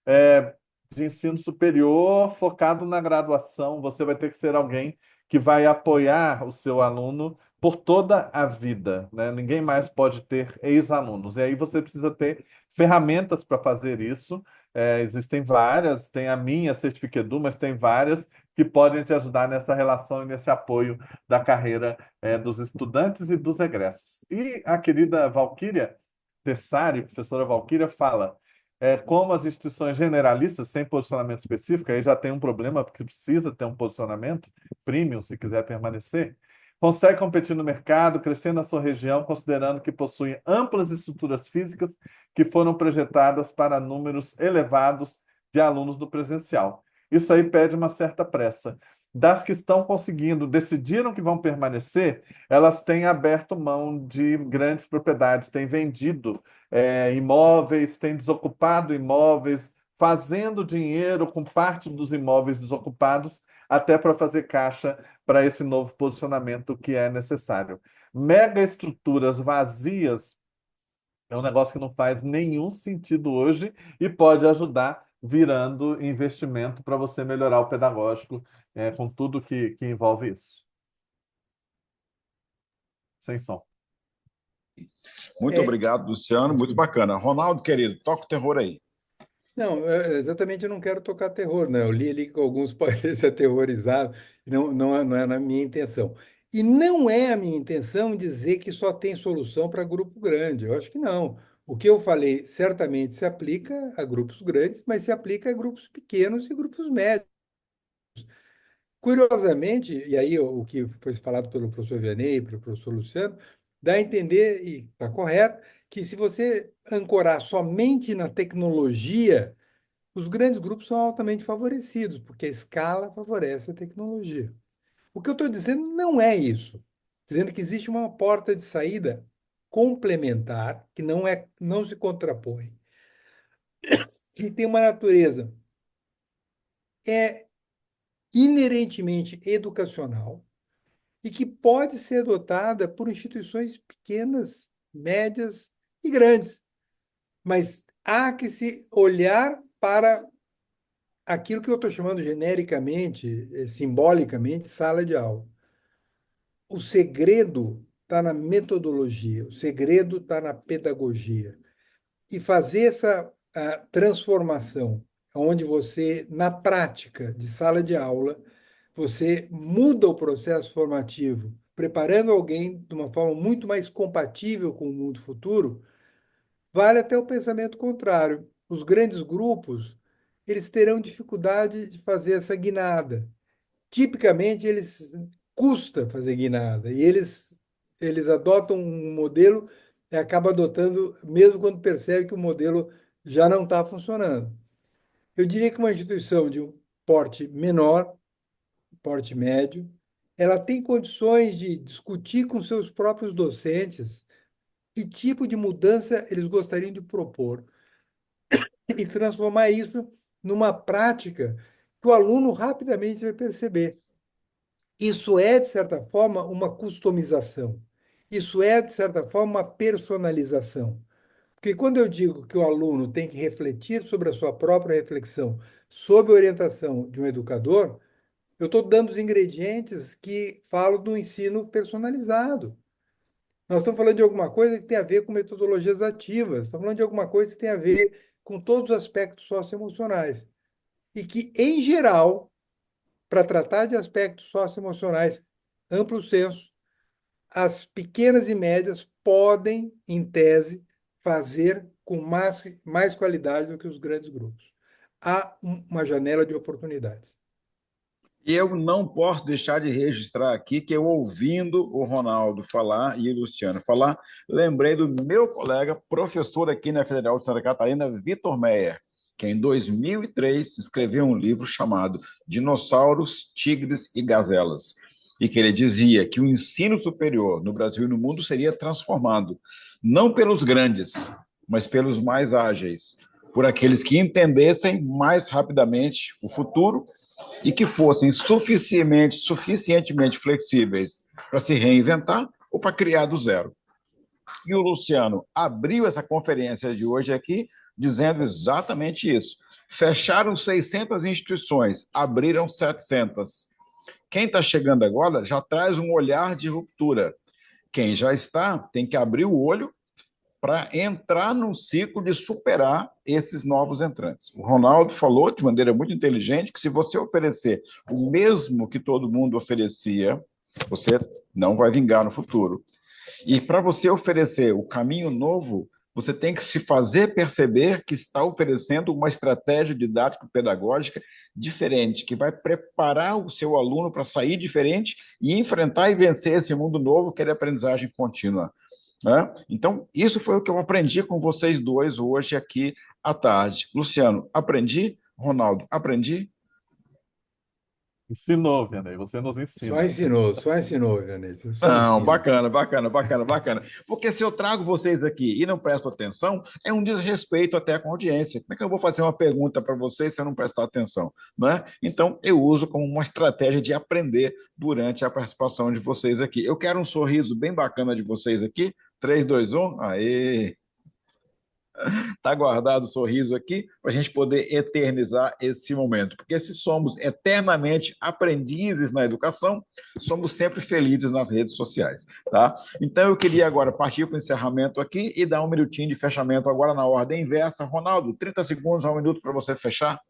é, de ensino superior focado na graduação. Você vai ter que ser alguém que vai apoiar o seu aluno por toda a vida, né? Ninguém mais pode ter ex-alunos. E aí você precisa ter ferramentas para fazer isso. Existem várias, tem a minha Certifiquedu, mas tem várias que podem te ajudar nessa relação e nesse apoio da carreira, dos estudantes e dos egressos. E a querida Valquíria Tessari, professora Valquíria, fala como as instituições generalistas, sem posicionamento específico, aí já tem um problema, porque precisa ter um posicionamento premium se quiser permanecer, consegue competir no mercado, crescer na sua região, considerando que possui amplas estruturas físicas que foram projetadas para números elevados de alunos do presencial. Isso aí pede uma certa pressa. Das que estão conseguindo, decidiram que vão permanecer, elas têm aberto mão de grandes propriedades, têm vendido imóveis, tem desocupado imóveis, fazendo dinheiro com parte dos imóveis desocupados, até para fazer caixa para esse novo posicionamento que é necessário. Mega estruturas vazias é um negócio que não faz nenhum sentido hoje e pode ajudar virando investimento para você melhorar o pedagógico, com tudo que envolve isso. Sem som. Muito É, obrigado, Luciano, muito bacana. Ronaldo, querido, toca o terror aí. não, exatamente eu não quero tocar terror, não. Eu li ali que alguns podem ser aterrorizados, não é na minha intenção. E não é a minha intenção dizer que só tem solução para grupo grande. Eu acho que não. O que eu falei certamente se aplica a grupos grandes, mas se aplica a grupos pequenos e grupos médios. Curiosamente, e aí o que foi falado pelo professor Vianney, pelo professor Luciano, dá a entender, e está correto, que se você ancorar somente na tecnologia, os grandes grupos são altamente favorecidos, porque a escala favorece a tecnologia. O que eu estou dizendo não é isso. Dizendo que existe uma porta de saída complementar, que não se contrapõe, que tem uma natureza é inerentemente educacional e que pode ser adotada por instituições pequenas, médias e grandes. Mas há que se olhar para aquilo que eu estou chamando genericamente, simbolicamente, sala de aula. O segredo está na metodologia, o segredo está na pedagogia. E fazer essa transformação, onde você, na prática de sala de aula, você muda o processo formativo, preparando alguém de uma forma muito mais compatível com o mundo futuro, vale até o pensamento contrário. Os grandes grupos, eles terão dificuldade de fazer essa guinada. Tipicamente, eles custa fazer guinada e eles adotam um modelo e acabam adotando mesmo quando percebe que o modelo já não está funcionando. Eu diria que uma instituição de um porte menor, porte médio, ela tem condições de discutir com seus próprios docentes que tipo de mudança eles gostariam de propor e transformar isso numa prática que o aluno rapidamente vai perceber. Isso é, de certa forma, uma customização. Isso é, de certa forma, uma personalização. Porque quando eu digo que o aluno tem que refletir sobre a sua própria reflexão, sob a orientação de um educador, eu estou dando os ingredientes que falam do ensino personalizado. Nós estamos falando de alguma coisa que tem a ver com metodologias ativas, estamos falando de alguma coisa que tem a ver com todos os aspectos socioemocionais. E que, em geral, para tratar de aspectos socioemocionais amplo senso, as pequenas e médias podem, em tese, fazer com mais qualidade do que os grandes grupos. Há uma janela de oportunidades. E eu não posso deixar de registrar aqui que eu, ouvindo o Ronaldo falar e o Luciano falar, lembrei do meu colega, professor aqui na Federal de Santa Catarina, Vitor Meyer, que em 2003 escreveu um livro chamado Dinossauros, Tigres e Gazelas, e que ele dizia que o ensino superior no Brasil e no mundo seria transformado, não pelos grandes, mas pelos mais ágeis, por aqueles que entendessem mais rapidamente o futuro e que fossem suficientemente flexíveis para se reinventar ou para criar do zero. E o Luciano abriu essa conferência de hoje aqui dizendo exatamente isso. Fecharam 600 instituições, abriram 700. Quem está chegando agora já traz um olhar de ruptura. Quem já está tem que abrir o olho para entrar num ciclo de superar esses novos entrantes. O Ronaldo falou de maneira muito inteligente que se você oferecer o mesmo que todo mundo oferecia, você não vai vingar no futuro. E para você oferecer o caminho novo, você tem que se fazer perceber que está oferecendo uma estratégia didático-pedagógica diferente, que vai preparar o seu aluno para sair diferente e enfrentar e vencer esse mundo novo que é de aprendizagem contínua. Né? Então, isso foi o que eu aprendi com vocês dois hoje aqui à tarde. Luciano, aprendi? Ronaldo, aprendi? Ensinou, Vianney, você nos ensina. Só ensinou, Vianese, só Não, ensina. bacana, bacana, bacana, bacana. Porque se eu trago vocês aqui e não presto atenção, é um desrespeito até com a audiência. Como é que eu vou fazer uma pergunta para vocês se eu não prestar atenção? Né? Então, eu uso como uma estratégia de aprender durante a participação de vocês aqui. Eu quero um sorriso bem bacana de vocês aqui. 3, 2, 1. Aê! Está guardado o sorriso aqui para a gente poder eternizar esse momento. Porque se somos eternamente aprendizes na educação, somos sempre felizes nas redes sociais. Tá? Então, eu queria agora partir para o encerramento aqui e dar um minutinho de fechamento agora na ordem inversa. Ronaldo, 30 segundos a um minuto para você fechar.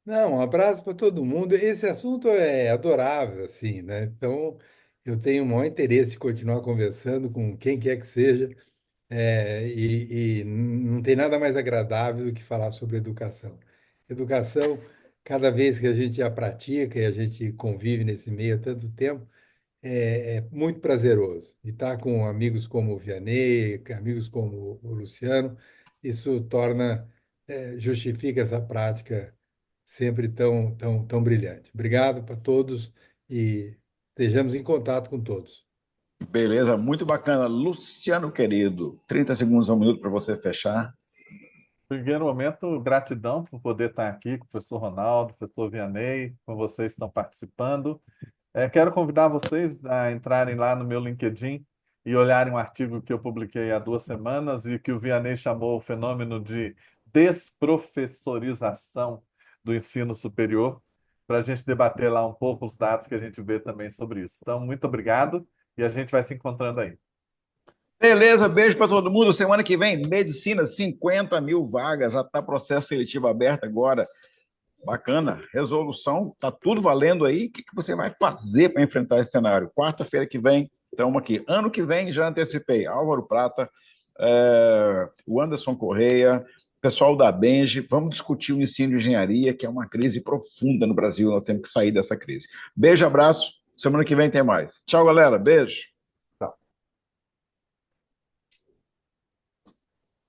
Não, um abraço para todo mundo. Esse assunto é adorável, assim, né? Então, eu tenho o maior interesse em continuar conversando com quem quer que seja. E não tem nada mais agradável do que falar sobre educação. Educação, cada vez que a gente a pratica e a gente convive nesse meio há tanto tempo, é muito prazeroso. E estar com amigos como o Vianney, amigos como o Luciano, isso justifica essa prática sempre tão brilhante. Obrigado para todos e estejamos em contato com todos. Beleza, muito bacana. Luciano, querido, 30 segundos a um minuto para você fechar. Primeiro momento, gratidão por poder estar aqui com o professor Ronaldo, professor Vianney, com vocês que estão participando. Quero convidar vocês a entrarem lá no meu LinkedIn e olharem um artigo que eu publiquei há 2 semanas e que o Vianney chamou o fenômeno de desprofessorização do ensino superior, para a gente debater lá um pouco os dados que a gente vê também sobre isso. Então, muito obrigado e a gente vai se encontrando aí. Beleza, beijo para todo mundo. Semana que vem, medicina, 50 mil vagas, já está processo seletivo aberto agora. Bacana, resolução, tá tudo valendo aí. O que você vai fazer para enfrentar esse cenário? Quarta-feira que vem, estamos aqui. Ano que vem, já antecipei, Álvaro Prata, o Anderson Correia, pessoal da Benji, vamos discutir o ensino de engenharia, que é uma crise profunda no Brasil, nós temos que sair dessa crise. Beijo, abraço, semana que vem tem mais. Tchau, galera, beijo.